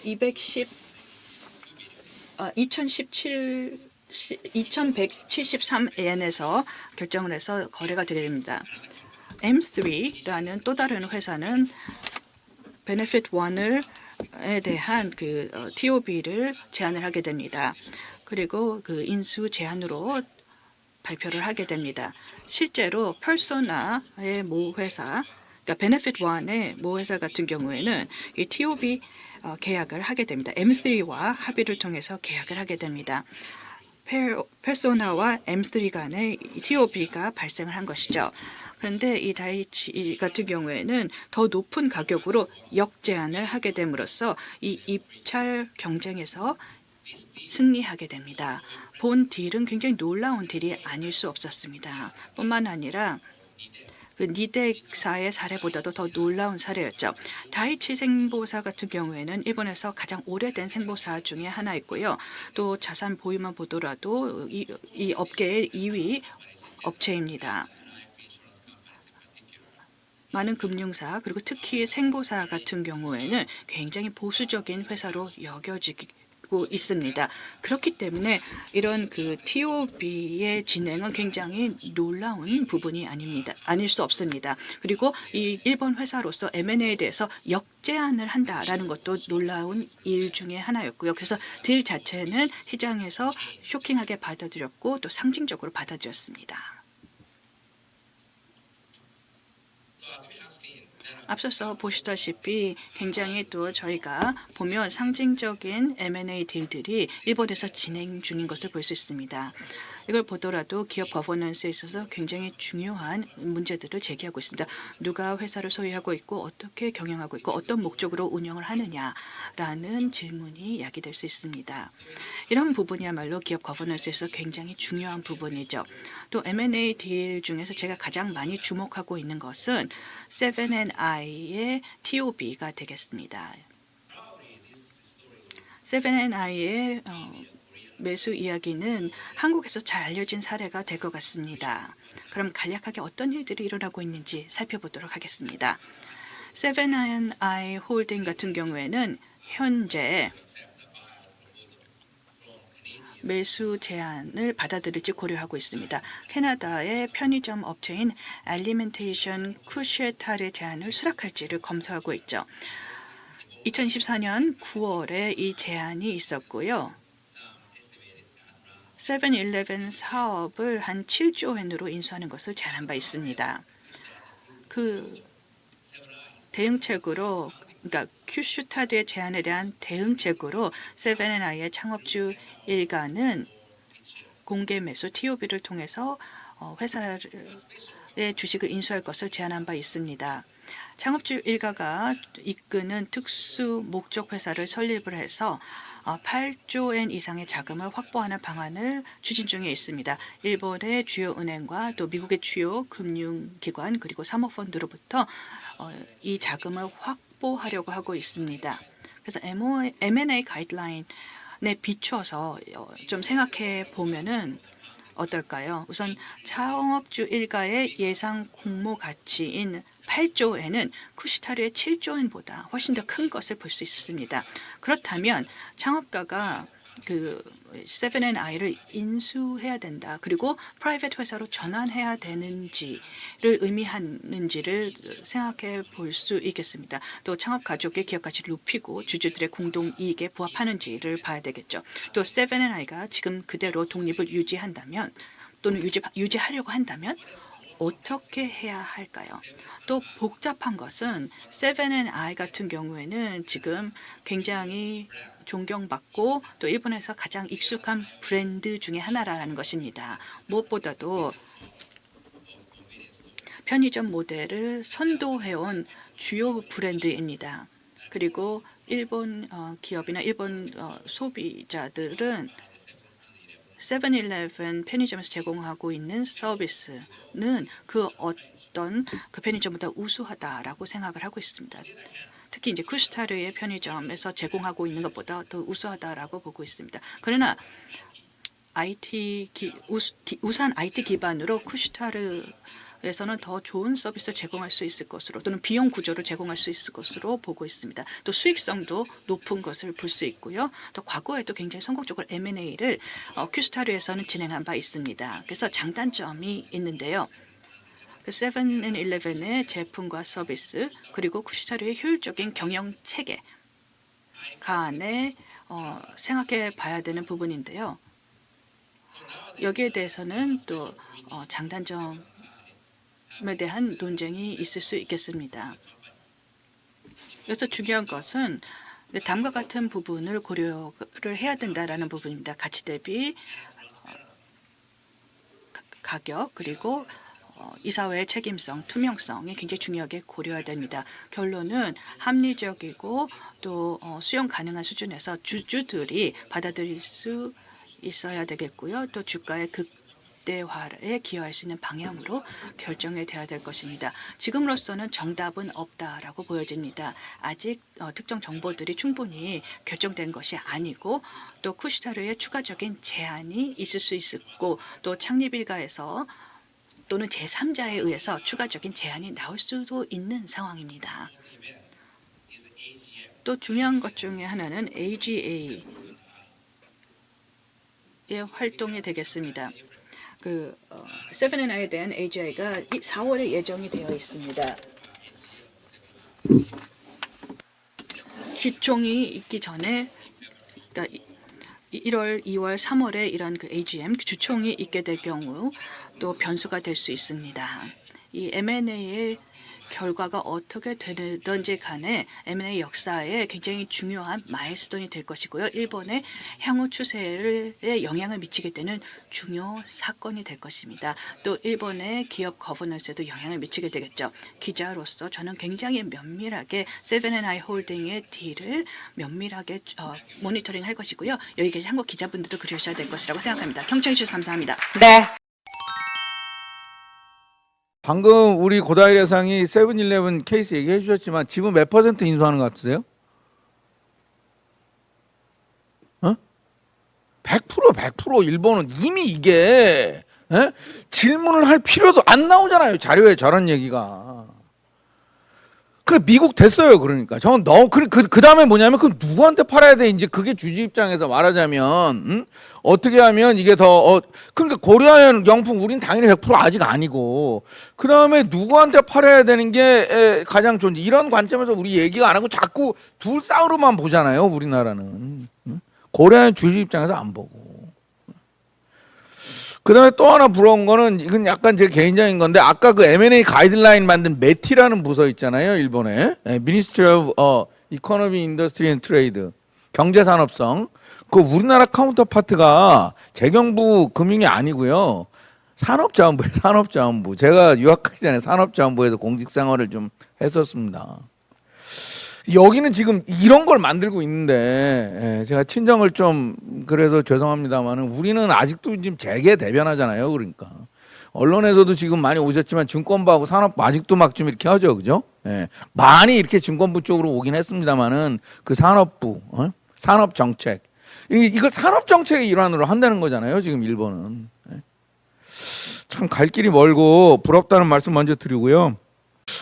2173엔에서 결정을 해서 거래가 되게 됩니다. M3라는 또 다른 회사는 베네핏 원에 대한 그 TOB를 제안을 하게 됩니다. 그리고 그 인수 제안으로 발표를 하게 됩니다. 실제로 퍼소나의 모 회사, 그러니까 베네핏 원의 모 회사 같은 경우에는 이 TOB 계약을 하게 됩니다. M3와 합의를 통해서 계약을 하게 됩니다. 페소나와 M3 간의 TOB가 발생을 한 것이죠. 그런데 이 다이치 같은 경우에는 더 높은 가격으로 역제안을 하게 됨으로써 이 입찰 경쟁에서 승리하게 됩니다. 본 딜은 굉장히 놀라운 딜이 아닐 수 없었습니다. 뿐만 아니라 그 니덱사의 사례보다도 더 놀라운 사례였죠. 다이치 생보사 같은 경우에는 일본에서 가장 오래된 생보사 중에 하나였고요. 또 자산 보유만 보더라도 이 업계의 2위 업체입니다. 많은 금융사 그리고 특히 생보사 같은 경우에는 굉장히 보수적인 회사로 여겨지고 하고 있습니다. 그렇기 때문에 이런 그 TOB의 진행은 굉장히 놀라운 부분이 아닐 수 없습니다. 그리고 이 일본 회사로서 M&A에 대해서 역제안을 한다라는 것도 놀라운 일 중에 하나였고요. 그래서 딜 자체는 시장에서 쇼킹하게 받아들였고 또 상징적으로 받아들였습니다. 앞서서 보시다시피 굉장히 또 저희가 보면 상징적인 M&A 딜들이 일본에서 진행 중인 것을 볼 수 있습니다. 이걸 보더라도 기업 거버넌스에 있어서 굉장히 중요한 문제들을 제기하고 있습니다. 누가 회사를 소유하고 있고 어떻게 경영하고 있고 어떤 목적으로 운영을 하느냐라는 질문이 야기될 수 있습니다. 이런 부분이야말로 기업 거버넌스에서 굉장히 중요한 부분이죠. 또 M&A 딜 중에서 제가 가장 많이 주목하고 있는 것은 세븐앤아이의 TOB가 되겠습니다. 세븐앤아이의 매수 이야기는 한국에서 잘 알려진 사례가 될 것 같습니다. 그럼 간략하게 어떤 일들이 일어나고 있는지 살펴보도록 하겠습니다. 세븐앤아이 홀딩 같은 경우에는 현재 매수 제안을 받아들일지 고려하고 있습니다. 캐나다의 편의점 업체인 알리멘테이션 쿠쉐탈의 제안을 수락할지를 검토하고 있죠. 2024년 9월에 이 제안이 있었고요. 세븐일레븐 사업을 한 7조 엔으로 인수하는 것을 제안한 바 있습니다. 그 대응책으로 그러니까 큐슈타드의 제안에 대한 대응책으로 세븐앤아이의 창업주 일가는 공개 매수 TOB를 통해서 회사의 주식을 인수할 것을 제안한 바 있습니다. 창업주 일가가 이끄는 특수 목적 회사를 설립을 해서 8조 엔 이상의 자금을 확보하는 방안을 추진 중에 있습니다. 일본의 주요 은행과 또 미국의 주요 금융기관 그리고 사모펀드로부터 이 자금을 확보하려고 하고 있습니다. 그래서 M&A 가이드라인에 비춰서 좀 생각해 보면은 어떨까요? 우선 창업주 일가의 예상 공모 가치인 8조엔은 쿠시타르의 7조엔보다 훨씬 더 큰 것을 볼 수 있습니다. 그렇다면 창업가가 그 세븐앤아이를 인수해야 된다. 그리고 프라이빗 회사로 전환해야 되는지를 의미하는지를 생각해 볼 수 있겠습니다. 또 창업 가족의 기업 가치를 높이고 주주들의 공동 이익에 부합하는지를 봐야 되겠죠. 또 세븐앤아이가 지금 그대로 독립을 유지한다면 또는 유지하려고 한다면 어떻게 해야 할까요? 또 복잡한 것은 세븐앤아이 같은 경우에는 지금 굉장히 존경받고 또 일본에서 가장 익숙한 브랜드 중에 하나라는 것입니다. 무엇보다도 편의점 모델을 선도해온 주요 브랜드입니다. 그리고 일본 기업이나 일본 소비자들은 세븐일레븐 편의점에서 제공하고 있는 서비스는 그 어떤 그 편의점보다 우수하다라고 생각을 하고 있습니다. 특히 이제 쿠시타르의 편의점에서 제공하고 있는 것보다 더 우수하다라고 보고 있습니다. 그러나 우수한 IT 기반으로 쿠시타르에서는 더 좋은 서비스를 제공할 수 있을 것으로 또는 비용 구조를 제공할 수 있을 것으로 보고 있습니다. 또 수익성도 높은 것을 볼 수 있고요. 또 과거에도 굉장히 성공적으로 M&A를 쿠시타르에서는 진행한 바 있습니다. 그래서 장단점이 있는데요. 세븐앤일레븐의 제품과 서비스 그리고 쿠시타르의 효율적인 경영 체계 간에 생각해 봐야 되는 부분인데요. 여기에 대해서는 또 장단점에 대한 논쟁이 있을 수 있겠습니다. 그래서 중요한 것은 다음과 같은 부분을 고려를 해야 된다라는 부분입니다. 가치 대비 가격 그리고 이사회의 책임성, 투명성이 굉장히 중요하게 고려해야 됩니다. 결론은 합리적이고 또 수용 가능한 수준에서 주주들이 받아들일 수 있어야 되겠고요. 또 주가의 극대화에 기여할 수 있는 방향으로 결정이 되어야 될 것입니다. 지금으로서는 정답은 없다라고 보여집니다. 아직 특정 정보들이 충분히 결정된 것이 아니고 또 쿠시타르의 추가적인 제한이 있을 수 있고 또 창립 일가에서 또는 제3자에 의해서 추가적인 제한이 나올 수도 있는 상황입니다. 또 중요한 것 중에 하나는 AGA 활동이 되겠습니다. 세븐앤아이에 대한 AGI가 4월에 예정이 되어 있습니다. 주총이 있기 전에, 그러니까 1월, 2월, 3월에 이런 AGM 주총이 있게 될 경우 또 변수가 될 수 있습니다. 이 M&A의 결과가 어떻게 되든지 간에 M&A 역사에 굉장히 중요한 마일스톤이 될 것이고요. 일본의 향후 추세에 영향을 미치게 되는 중요 사건이 될 것입니다. 또 일본의 기업 거버넌스에도 영향을 미치게 되겠죠. 기자로서 저는 굉장히 면밀하게 세븐앤아이 홀딩의 딜을 면밀하게 모니터링 할 것이고요. 여기 계신 한국 기자분들도 그러셔야 될 것이라고 생각합니다. 경청해 주셔서 감사합니다. 네. 방금 우리 고다일 회장이 세븐일레븐 케이스 얘기해 주셨지만 지분 몇 퍼센트 인수하는 것 같으세요? 100% 일본은 이미 이게 질문을 할 필요도 안 나오잖아요. 자료에 저런 얘기가. 그 미국 됐어요. 그러니까 저는 너무 그 다음에 뭐냐면 그 누구한테 팔아야 돼 이제 그게 주주 입장에서 말하자면 어떻게 하면 이게 더 그러니까 고려아연 영풍 우린 당연히 100% 아직 아니고 그 다음에 누구한테 팔아야 되는 게 가장 좋은지 이런 관점에서 우리 얘기가 안 하고 자꾸 둘 싸우로만 보잖아요. 우리나라는 고려아연 주주 입장에서 안 보고. 그 다음에 또 하나 부러운 거는 이건 약간 제 개인적인 건데 아까 그 M&A 가이드라인 만든 메티라는 부서 있잖아요. 일본에 Ministry of Economy, Industry and Trade 경제산업성 그 우리나라 카운터파트가 재경부 금융이 아니고요. 산업자원부예요. 산업자원부. 제가 유학하기 전에 산업자원부에서 공직생활을 좀 했었습니다. 여기는 지금 이런 걸 만들고 있는데 제가 친정을 좀 그래서 죄송합니다만은 우리는 아직도 지금 재계 대변하잖아요. 그러니까 언론에서도 지금 많이 오셨지만 증권부하고 산업부 아직도 막 좀 이렇게 하죠, 그죠? 많이 이렇게 증권부 쪽으로 오긴 했습니다만은 그 산업부, 산업 정책 이걸 산업 정책의 일환으로 한다는 거잖아요. 지금 일본은 참 갈 길이 멀고 부럽다는 말씀 먼저 드리고요.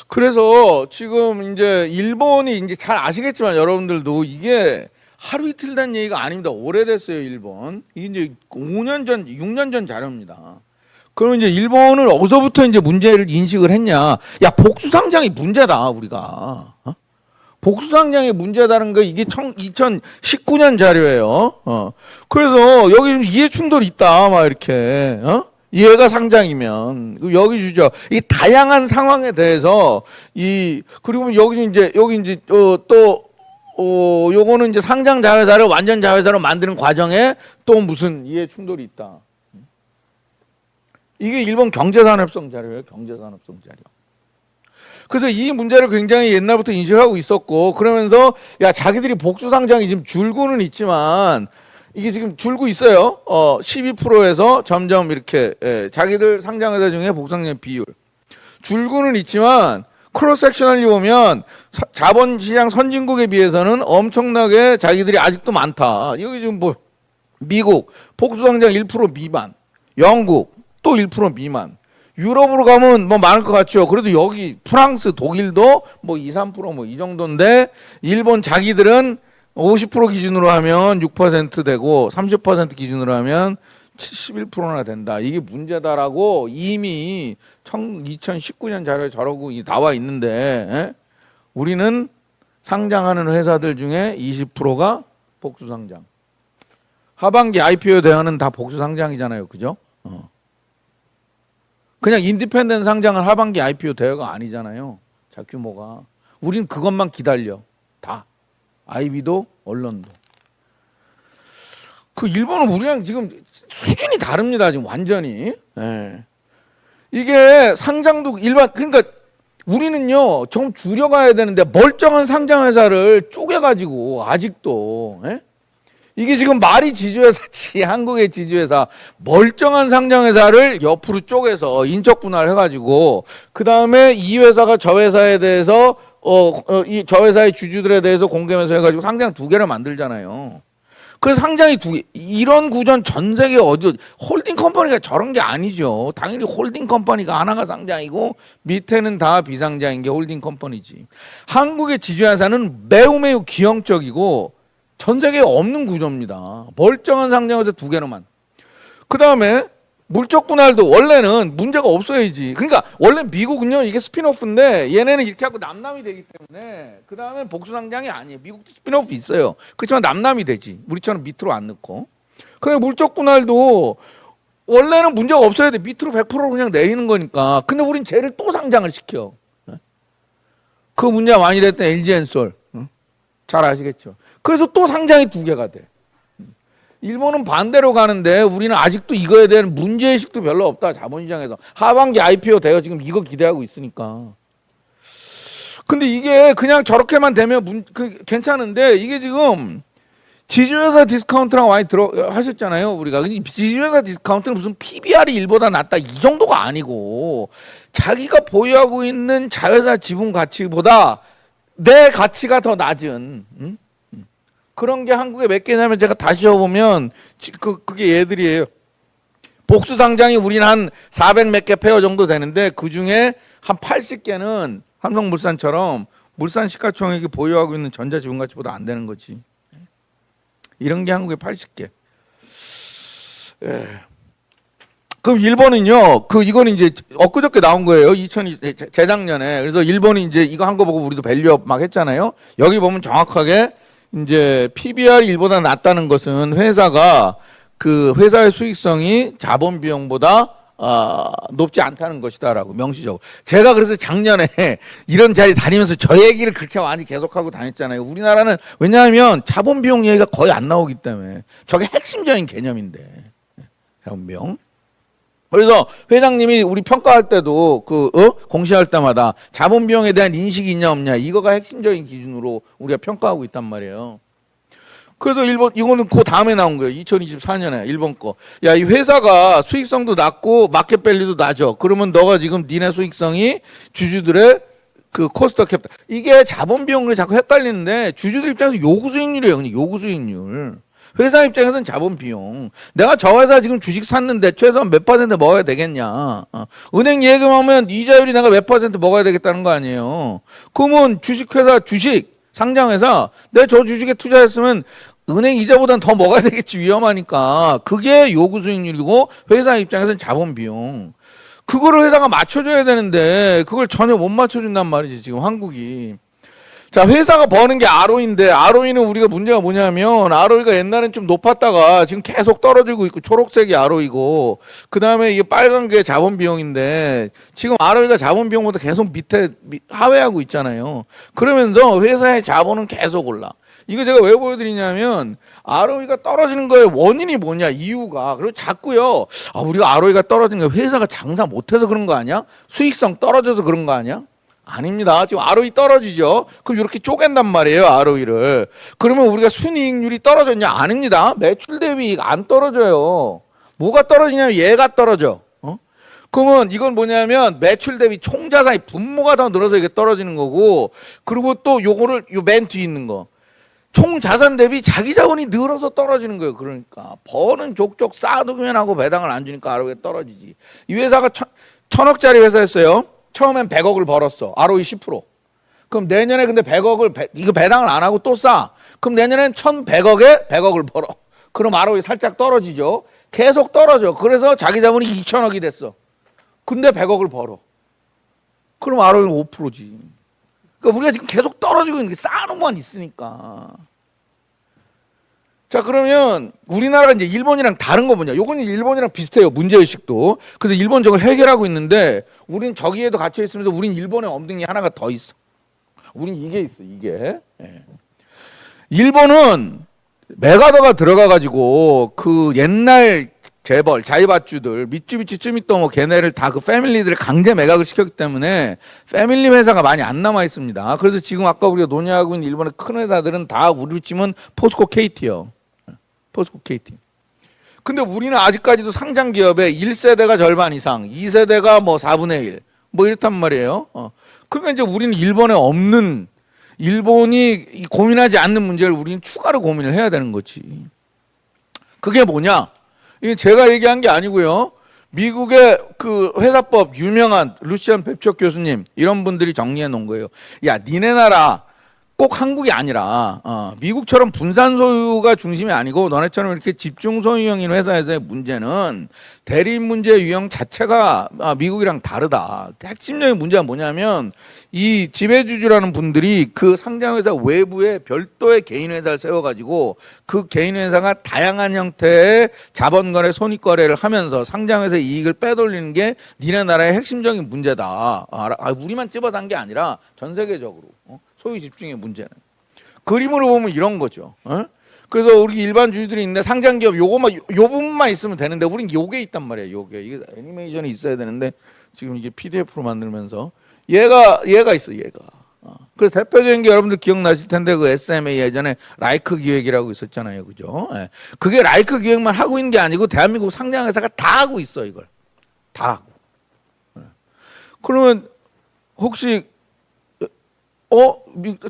그래서 지금 이제 일본이 이제 잘 아시겠지만 여러분들도 이게 하루 이틀 된 얘기가 아닙니다. 오래됐어요, 일본. 이게 이제 5년 전, 6년 전 자료입니다. 그럼 이제 일본은 어디서부터 이제 문제를 인식을 했냐? 야, 복수 상장이 문제다, 우리가. 복수상장이 문제다는 거 이게 2019년 자료예요. 그래서 여기 이해 충돌이 있다, 막 이렇게. 얘가 상장이면 여기 주죠. 이 다양한 상황에 대해서 그리고 여기 이제 요거는 이제 상장 자회사를 완전 자회사로 만드는 과정에 또 무슨 이해 충돌이 있다. 이게 일본 경제산업성 자료예요. 경제산업성 자료. 그래서 이 문제를 굉장히 옛날부터 인식하고 있었고 그러면서 야 자기들이 복수 상장이 지금 줄고는 있지만 이게 지금 줄고 있어요. 12%에서 점점 이렇게 자기들 상장회사 중에 복수 상장 비율 줄고는 있지만 크로스 섹셔널리 보면 자본시장 선진국에 비해서는 엄청나게 자기들이 아직도 많다. 여기 지금 뭐 미국 복수 상장 1% 미만, 영국 또 1% 미만. 유럽으로 가면 뭐 많을 것 같죠. 그래도 여기 프랑스, 독일도 뭐 2, 3% 뭐 이 정도인데 일본 자기들은 50% 기준으로 하면 6% 되고 30% 기준으로 하면 71%나 된다. 이게 문제다라고 이미 2019년 자료에 저러고 나와 있는데 우리는 상장하는 회사들 중에 20%가 복수 상장. 하반기 IPO 대안은 다 복수 상장이잖아요. 그죠? 그냥 인디펜던트 상장은 하반기 IPO 대여가 아니잖아요. 자, 규모가. 우린 그것만 기다려. 다. IB도 언론도. 그 일본은 우리랑 지금 수준이 다릅니다. 지금 완전히. 이게 상장도 그러니까 우리는요. 좀 줄여가야 되는데 멀쩡한 상장 회사를 쪼개가지고 아직도 이게 지금 말이 지주회사지 한국의 지주회사 멀쩡한 상장회사를 옆으로 쪼개서 인적 분할해가지고 그 다음에 이 회사가 저 회사에 대해서 저 회사의 주주들에 대해서 공개면서 해가지고 상장 2개를 만들잖아요. 그래서 상장이 2개 이런 구조는 전 세계 어디 홀딩 컴퍼니가 저런 게 아니죠. 당연히 홀딩 컴퍼니가 하나가 상장이고 밑에는 다 비상장인 게 홀딩 컴퍼니지. 한국의 지주회사는 매우 기형적이고 전 세계에 없는 구조입니다. 멀쩡한 상장회사 2개로만. 그 다음에 물적 분할도 원래는 문제가 없어야지. 그러니까 원래 미국은요 이게 스피노프인데 얘네는 이렇게 하고 남남이 되기 때문에 그 다음에 복수 상장이 아니에요. 미국도 스피노프 있어요. 그렇지만 남남이 되지. 우리처럼 밑으로 안 넣고. 그래 물적 분할도 원래는 문제가 없어야 돼. 밑으로 100% 그냥 내리는 거니까. 근데 우린 쟤를 또 상장을 시켜. 그 문제가 많이 됐던 LG엔솔. 잘 아시겠죠. 그래서 또 상장이 2개가 돼. 일본은 반대로 가는데 우리는 아직도 이거에 대한 문제의식도 별로 없다. 자본시장에서. 하반기 IPO 돼요. 지금 이거 기대하고 있으니까. 근데 이게 그냥 저렇게만 되면 괜찮은데 이게 지금 지주회사 디스카운트랑 많이 하셨잖아요. 우리가. 지주회사 디스카운트는 무슨 PBR이 1보다 낫다 이 정도가 아니고 자기가 보유하고 있는 자회사 지분 가치보다 내 가치가 더 낮은 그런 게 한국에 몇 개냐면 제가 다시 해보면 그게 얘들이에요. 복수 상장이 우리는 한 400 몇 개 페어 정도 되는데 그중에 한 80개는 삼성물산처럼 물산 시가총액이 보유하고 있는 전자지분 가치보다 안 되는 거지. 이런 게 한국에 80개. 예. 그럼 일본은요. 이거는 이제 엊그저께 나온 거예요. 재작년에. 그래서 일본이 이제 이거 한 거 보고 우리도 밸류업 막 했잖아요. 여기 보면 정확하게 이제 PBR이 1보다 낮다는 것은 회사가 그 회사의 수익성이 자본 비용보다 높지 않다는 것이다라고 명시적으로. 제가 그래서 작년에 이런 자리 다니면서 저 얘기를 그렇게 많이 계속하고 다녔잖아요. 우리나라는 왜냐하면 자본 비용 얘기가 거의 안 나오기 때문에 저게 핵심적인 개념인데 자본 비용. 그래서 회장님이 우리 평가할 때도 공시할 때마다 자본 비용에 대한 인식이 있냐 없냐 이거가 핵심적인 기준으로 우리가 평가하고 있단 말이에요. 그래서 이거는 그 다음에 나온 거예요. 2024년에 일본 거. 야, 이 회사가 수익성도 낮고 마켓 밸류도 낮아. 그러면 너가 지금 니네 수익성이 주주들의 그 코스트 캡ita 이게 자본 비용을 자꾸 헷갈리는데 주주들 입장에서 요구 수익률이에요. 그냥 요구 수익률. 회사 입장에서는 자본 비용. 내가 저 회사 지금 주식 샀는데 최소한 몇 퍼센트 먹어야 되겠냐. 은행 예금하면 이자율이 내가 몇 퍼센트 먹어야 되겠다는 거 아니에요. 그러면 주식회사, 상장회사, 내 저 주식에 투자했으면 은행 이자보다는 더 먹어야 되겠지. 위험하니까. 그게 요구 수익률이고 회사 입장에서는 자본 비용. 그거를 회사가 맞춰줘야 되는데 그걸 전혀 못 맞춰준단 말이지. 지금 한국이. 자, 회사가 버는 게 ROE인데 ROE는 우리가 문제가 뭐냐면 ROE가 옛날엔 좀 높았다가 지금 계속 떨어지고 있고 초록색이 ROE고 그다음에 이게 빨간 게 자본 비용인데 지금 ROE가 자본 비용보다 계속 밑에 하회하고 있잖아요. 그러면서 회사의 자본은 계속 올라. 이거 제가 왜 보여드리냐면 ROE가 떨어지는 거의 원인이 뭐냐 이유가 그리고 자꾸요 우리가 ROE가 떨어지는 게 회사가 장사 못해서 그런 거 아니야? 수익성 떨어져서 그런 거 아니야? 아닙니다. 지금 ROE 떨어지죠. 그럼 이렇게 쪼갠단 말이에요. ROE를. 그러면 우리가 순이익률이 떨어졌냐? 아닙니다. 매출 대비 안 떨어져요. 뭐가 떨어지냐면 얘가 떨어져. 그러면 이건 뭐냐면 매출 대비 총자산이 분모가 더 늘어서 이게 떨어지는 거고 그리고 또 요거를 요 맨 뒤에 있는 거. 총자산 대비 자기 자본이 늘어서 떨어지는 거예요. 그러니까 버는 족족 쌓아두기만 하고 배당을 안 주니까 ROE가 떨어지지. 이 회사가 1,000억짜리 회사였어요. 처음엔 100억을 벌었어. ROE 10%. 그럼 내년에 근데 100억을 이거 배당을 안 하고 또 쌓아. 그럼 내년엔 1,100억에 100억을 벌어. 그럼 ROE 살짝 떨어지죠. 계속 떨어져. 그래서 자기 자본이 2,000억이 됐어. 근데 100억을 벌어. 그럼 ROE는 5%지. 그러니까 우리가 지금 계속 떨어지고 있는 게 쌓아놓은 것만 있으니까. 자, 그러면 우리나라가 이제 일본이랑 다른 거 뭐냐? 요거는 일본이랑 비슷해요. 문제의식도. 그래서 일본 저걸 해결하고 있는데 우린 저기에도 갇혀 있으면서 우린 일본에 없는 게 하나가 더 있어. 우린 이게 있어. 이게. 예. 일본은 메가더가 들어가가지고 그 옛날 재벌, 자이바주들, 미쯔비치, 쯔미토모 걔네를 다 그 패밀리들을 강제 매각을 시켰기 때문에 패밀리 회사가 많이 안 남아 있습니다. 그래서 지금 아까 우리가 논의하고 있는 일본의 큰 회사들은 다 우리로 치면 포스코 KT요. 포스코 KT. 근데 우리는 아직까지도 상장 기업의 1세대가 절반 이상, 2세대가 뭐 4분의 1, 뭐 이렇단 말이에요. 그러니까 이제 우리는 일본에 없는, 일본이 고민하지 않는 문제를 우리는 추가로 고민을 해야 되는 거지. 그게 뭐냐? 이게 제가 얘기한 게 아니고요. 미국의 그 회사법 유명한 루시안 펩척 교수님 이런 분들이 정리해 놓은 거예요. 야, 니네 나라 꼭 한국이 아니라 미국처럼 분산 소유가 중심이 아니고 너네처럼 이렇게 집중 소유형인 회사에서의 문제는 대리인 문제 유형 자체가 미국이랑 다르다. 핵심적인 문제가 뭐냐면 이 지배주주라는 분들이 그 상장회사 외부에 별도의 개인 회사를 세워가지고 그 개인 회사가 다양한 형태의 자본거래, 손익거래를 하면서 상장회사의 이익을 빼돌리는 게 니네 나라의 핵심적인 문제다. 우리만 찝어단 게 아니라 전 세계적으로. 소유 집중의 문제는 그림으로 보면 이런 거죠. 그래서 우리 일반 주주들이 있는데 상장 기업 요 부분만 있으면 되는데 우린 요게 있단 말이야. 요게 이게 애니메이션이 있어야 되는데 지금 이게 PDF로 만들면서 얘가 있어. 얘가. 그래서 대표적인 게 여러분들 기억나실 텐데 그 SMA 예전에 라이크 기획이라고 있었잖아요, 그죠? 예. 그게 라이크 기획만 하고 있는 게 아니고 대한민국 상장 회사가 다 하고 있어 이걸 다 하고. 그러면 혹시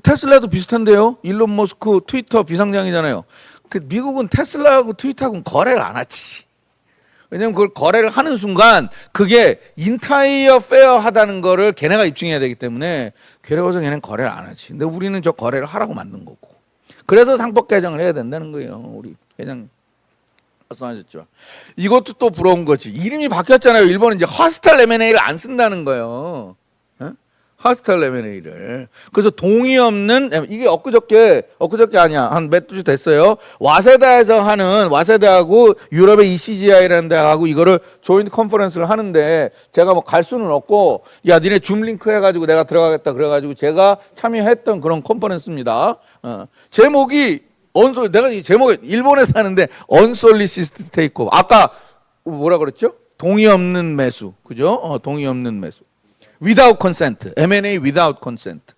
테슬라도 비슷한데요? 일론 머스크 트위터 비상장이잖아요. 그 미국은 테슬라하고 트위터하고는 거래를 안 하지. 왜냐면 그걸 거래를 하는 순간 그게 인타이어 페어하다는 거를 걔네가 입증해야 되기 때문에 괴로워서 걔네는 거래를 안 하지. 근데 우리는 저 거래를 하라고 만든 거고. 그래서 상법 개정을 해야 된다는 거예요. 우리 회장님 말씀하셨죠. 이것도 또 부러운 거지. 이름이 바뀌었잖아요. 일본은 이제 허스탈 M&A를 안 쓴다는 거예요. 허스탈 M&A를. 그래서 동의 없는 이게 엊그저께 아니야. 한 몇 주 됐어요. 와세다에서 하는 와세다하고 유럽의 ECGI라는 데하고 이거를 조인트 컨퍼런스를 하는데 제가 뭐 갈 수는 없고 야 니네 줌 링크 해가지고 내가 들어가겠다 그래가지고 제가 참여했던 그런 컨퍼런스입니다. 제목이 내가 이 제목이 일본에서 하는데 unsolicited takeover. 아까 뭐라 그랬죠? 동의 없는 매수. 그죠? 동의 없는 매수. without consent, M&A without consent.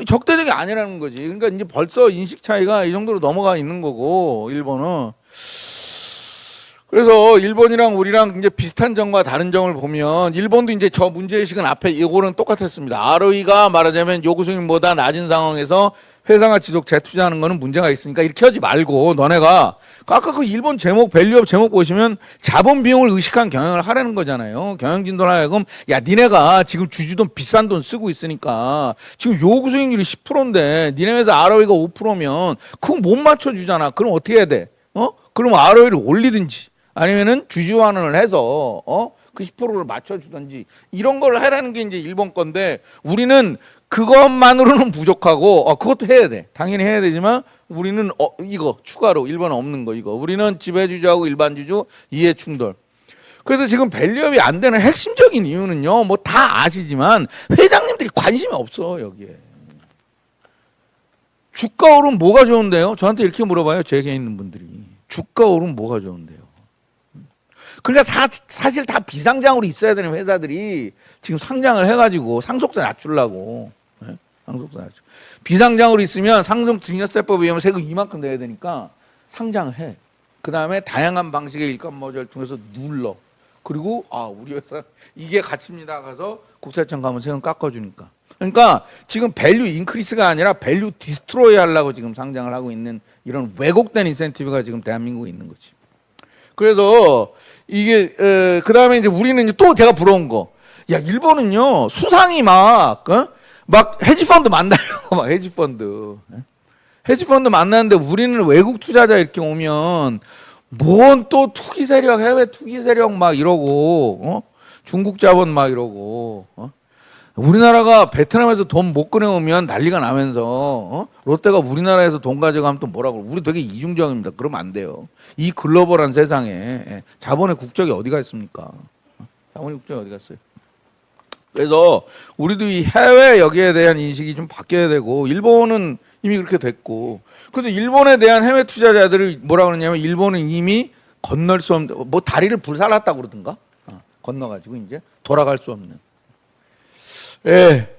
적대적이 아니라는 거지. 그러니까 이제 벌써 인식 차이가 이 정도로 넘어가 있는 거고 일본은. 그래서 일본이랑 우리랑 이제 비슷한 점과 다른 점을 보면 일본도 이제 저 문제의식은 앞에 이거는 똑같았습니다. ROE가 말하자면 요구 수익보다 낮은 상황에서 회사가 지속 재투자하는 거는 문제가 있으니까 이렇게 하지 말고 너네가 아까 그 일본 제목 밸류업 제목 보시면 자본 비용을 의식한 경영을 하라는 거잖아요. 경영진들 하여금 야 니네가 지금 주주돈 비싼 돈 쓰고 있으니까 지금 요구 수익률이 10%인데 니네 회사 ROE가 5%면 그거 못 맞춰주잖아. 그럼 어떻게 해야 돼? 그럼 ROE를 올리든지 아니면은 주주 환원을 해서 그 10%를 맞춰주든지 이런 걸 하라는 게 이제 일본 건데 우리는 그것만으로는 부족하고 그것도 해야 돼. 당연히 해야 되지만 우리는 이거 추가로 일본은 없는 거 이거. 우리는 지배주주하고 일반주주 이해 충돌. 그래서 지금 밸류업이 안 되는 핵심적인 이유는요. 뭐 다 아시지만 회장님들이 관심이 없어 여기에. 주가 오르면 뭐가 좋은데요? 저한테 이렇게 물어봐요. 제게 있는 분들이. 주가 오르면 뭐가 좋은데요? 그러니까 사실 다 비상장으로 있어야 되는 회사들이 지금 상장을 해가지고 상속세 낮추려고. 상속세 낮추. 비상장으로 있으면 상속증여세법에 의하면 세금 이만큼 내야 되니까 상장을 해. 그 다음에 다양한 방식의 일감모델을 통해서 눌러. 그리고 우리 회사 이게 가치입니다. 가서 국세청 가면 세금 깎아주니까. 그러니까 지금 밸류 인크리스가 아니라 밸류 디스트로이 하려고 지금 상장을 하고 있는 이런 왜곡된 인센티브가 지금 대한민국에 있는 거지. 그래서 이게 그 다음에 이제 우리는 이제 또 제가 부러운 거. 야 일본은요 수상이 막 헤지펀드 만나요. 막 헤지펀드 만나는데 우리는 외국 투자자 이렇게 오면 뭔 또 투기 세력 해외 투기 세력 막 이러고 중국 자본 막 이러고 우리나라가 베트남에서 돈 못 꺼내오면 난리가 나면서 롯데가 우리나라에서 돈 가져가면 또 뭐라고 우리 되게 이중적입니다. 그러면 안 돼요. 이 글로벌한 세상에 자본의 국적이 어디가 있습니까? 자본의 국적이 어디 갔어요? 그래서 우리도 이 해외 여기에 대한 인식이 좀 바뀌어야 되고 일본은 이미 그렇게 됐고 그래서 일본에 대한 해외 투자자들이 뭐라 그러냐면 일본은 이미 건널 수 없는 뭐 다리를 불살랐다고 그러든가 건너가지고 이제 돌아갈 수 없는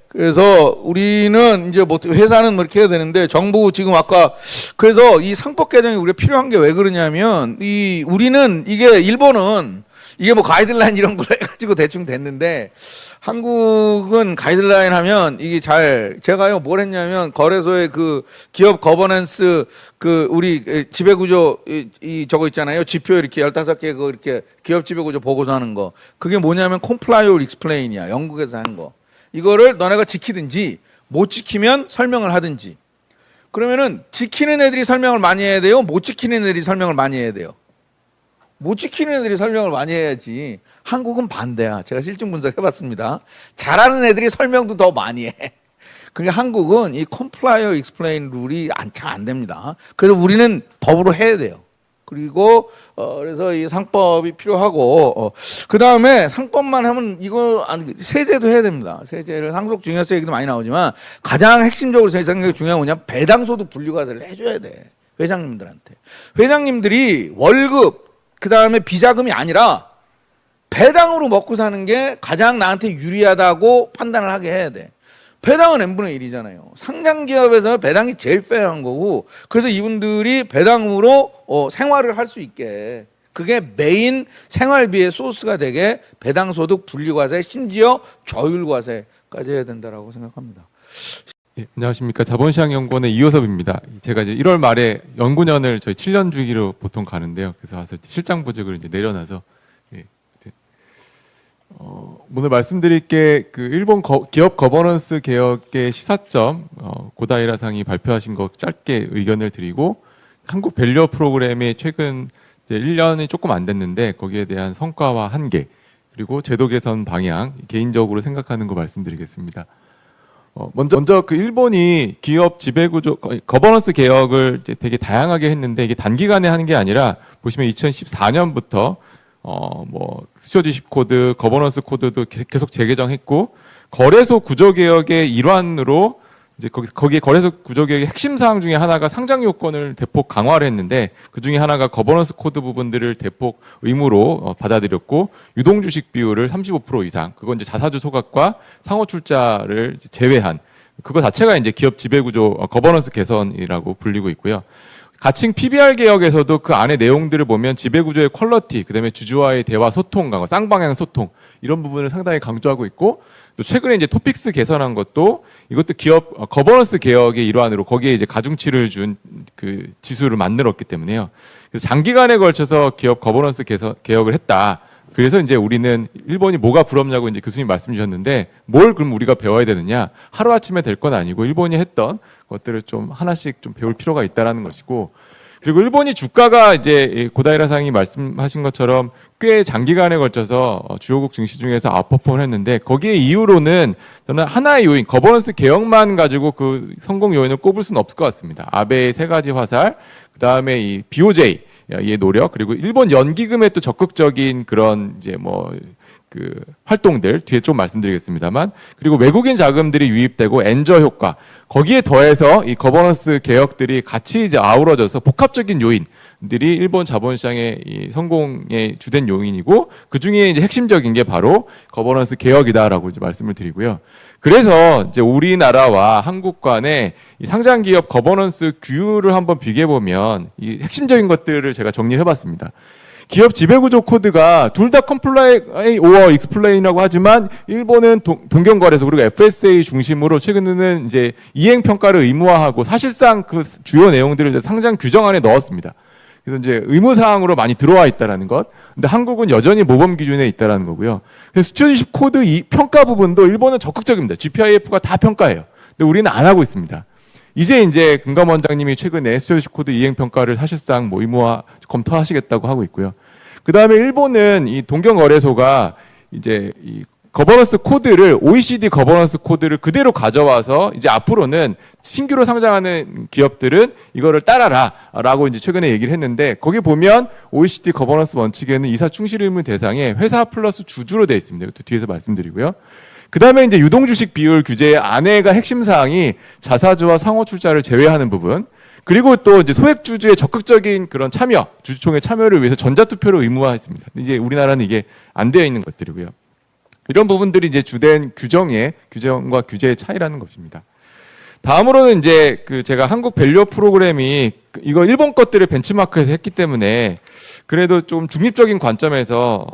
그래서 우리는 이제 뭐 회사는 뭐 이렇게 해야 되는데 정부 지금 아까 그래서 이 상법 개정이 우리가 필요한 게 왜 그러냐면 우리는 이게 일본은 이게 뭐 가이드라인 이런 걸 해가지고 대충 됐는데 한국은 가이드라인 하면 이게 제가요 뭘 했냐면 거래소의 그 기업 거버넌스 그 우리 지배구조 저거 있잖아요. 지표 이렇게 15개 그 이렇게 기업 지배구조 보고서 하는 거. 그게 뭐냐면 컴플라이 or explain이야. 영국에서 한 거. 이거를 너네가 지키든지 못 지키면 설명을 하든지. 그러면은 지키는 애들이 설명을 많이 해야 돼요? 못 지키는 애들이 설명을 많이 해야 돼요? 못 지키는 애들이 설명을 많이 해야지. 한국은 반대야. 제가 실증 분석해봤습니다. 잘하는 애들이 설명도 더 많이 해. 그러니까 한국은 이 컴플라이어 익스플레인 룰이 잘 안 됩니다. 그래서 우리는 법으로 해야 돼요. 그리고 그래서 이 상법이 필요하고 그 다음에 상법만 하면 이거 세제도 해야 됩니다. 세제를 상속 증여세 얘기도 많이 나오지만 가장 핵심적으로 제 생각에 중요한 건 뭐냐, 배당소득 분류과세를 해줘야 돼. 회장님들한테. 회장님들이 월급 그 다음에 비자금이 아니라 배당으로 먹고 사는 게 가장 나한테 유리하다고 판단을 하게 해야 돼. 배당은 n분의 1이잖아요. 상장 기업에서 배당이 제일 페어한 거고, 그래서 이분들이 배당으로 생활을 할 수 있게, 그게 메인 생활비의 소스가 되게 배당소득 분리과세, 심지어 저율과세까지 해야 된다라고 생각합니다. 예, 안녕하십니까. 자본시장연구원의 이호섭입니다. 제가 이제 1월 말에 연구년을 저희 7년 주기로 보통 가는데요. 그래서 와서 실장 보직을 이제 내려놔서 오늘 말씀드릴 게 그 일본 기업 거버넌스 개혁의 시사점 고다이라 상이 발표하신 거 짧게 의견을 드리고, 한국 밸류어 프로그램이 최근 이제 1년이 조금 안 됐는데 거기에 대한 성과와 한계, 그리고 제도 개선 방향 개인적으로 생각하는 거 말씀드리겠습니다. 먼저 그 일본이 기업 지배구조 거버넌스 개혁을 이제 되게 다양하게 했는데, 이게 단기간에 하는 게 아니라 보시면 2014년부터 뭐 스튜어디십 코드, 거버넌스 코드도 계속 재개정했고, 거래소 구조 개혁의 일환으로 이제 거기에 거래소 구조 개혁의 핵심 사항 중에 하나가 상장 요건을 대폭 강화를 했는데, 그 중에 하나가 거버넌스 코드 부분들을 대폭 의무로 받아들였고, 유동 주식 비율을 35% 이상, 그건 이제 자사주 소각과 상호 출자를 제외한 그거 자체가 이제 기업 지배 구조 거버넌스 개선이라고 불리고 있고요. 가칭 PBR 개혁에서도 그 안에 내용들을 보면 지배구조의 퀄러티, 그다음에 주주와의 대화 소통 강화, 쌍방향 소통, 이런 부분을 상당히 강조하고 있고, 또 최근에 이제 토픽스 개선한 것도 이것도 기업 거버넌스 개혁의 일환으로 거기에 이제 가중치를 준 그 지수를 만들었기 때문에요. 그래서 장기간에 걸쳐서 기업 거버넌스 개혁을 했다. 그래서 이제 우리는 일본이 뭐가 부럽냐고 이제 교수님 말씀 주셨는데, 뭘 그럼 우리가 배워야 되느냐? 하루아침에 될 건 아니고 일본이 했던 것들을 좀 하나씩 좀 배울 필요가 있다라는 것이고, 그리고 일본이 주가가 이제 고다이라 상이 말씀하신 것처럼 꽤 장기간에 걸쳐서 주요국 증시 중에서 아웃퍼폼을 했는데, 거기에 이유로는 저는 하나의 요인, 거버넌스 개혁만 가지고 그 성공 요인을 꼽을 수는 없을 것 같습니다. 아베의 3가지 화살, 그 다음에 이 BOJ 의 노력, 그리고 일본 연기금의 또 적극적인 그런 이제 뭐 그 활동들 뒤에 좀 말씀드리겠습니다만, 그리고 외국인 자금들이 유입되고 엔저 효과, 거기에 더해서 이 거버넌스 개혁들이 같이 이제 아우러져서 복합적인 요인들이 일본 자본시장의 이 성공의 주된 요인이고, 그 중에 이제 핵심적인 게 바로 거버넌스 개혁이다라고 이제 말씀을 드리고요. 그래서 이제 우리나라와 한국 간의 이 상장 기업 거버넌스 규율을 한번 비교해 보면 이 핵심적인 것들을 제가 정리해 봤습니다. 기업 지배구조 코드가 둘 다 컴플라이 오어 익스플레인이라고 하지만, 일본은 동경거래소 그리고 FSA 중심으로 최근에는 이제 이행 평가를 의무화하고 사실상 그 주요 내용들을 이제 상장 규정 안에 넣었습니다. 그래서 이제 의무 사항으로 많이 들어와 있다라는 것. 근데 한국은 여전히 모범 기준에 있다라는 거고요. 그래서 스튜어디십 코드 이 평가 부분도 일본은 적극적입니다. GPIF가 다 평가해요. 근데 우리는 안 하고 있습니다. 이제 금감 원장님이 최근에 스튜어디십 코드 이행 평가를 사실상 뭐 의무화 검토하시겠다고 하고 있고요. 그 다음에 일본은 이 동경거래소가 이제 이 거버넌스 코드를 OECD 거버넌스 코드를 그대로 가져와서 이제 앞으로는 신규로 상장하는 기업들은 이거를 따라라라고 이제 최근에 얘기를 했는데, 거기 보면 OECD 거버넌스 원칙에는 이사 충실 의무 대상에 회사 플러스 주주로 되어 있습니다. 이것도 뒤에서 말씀드리고요. 그 다음에 이제 유동주식 비율 규제 안에가 핵심 사항이 자사주와 상호 출자를 제외하는 부분, 그리고 또 이제 소액주주의 적극적인 그런 참여, 주주총회 참여를 위해서 전자투표를 의무화했습니다. 이제 우리나라는 이게 안 되어 있는 것들이고요. 이런 부분들이 이제 주된 규정과 규제의 차이라는 것입니다. 다음으로는 이제 그 제가 한국 밸류어 프로그램이 이거 일본 것들을 벤치마크해서 했기 때문에 그래도 좀 중립적인 관점에서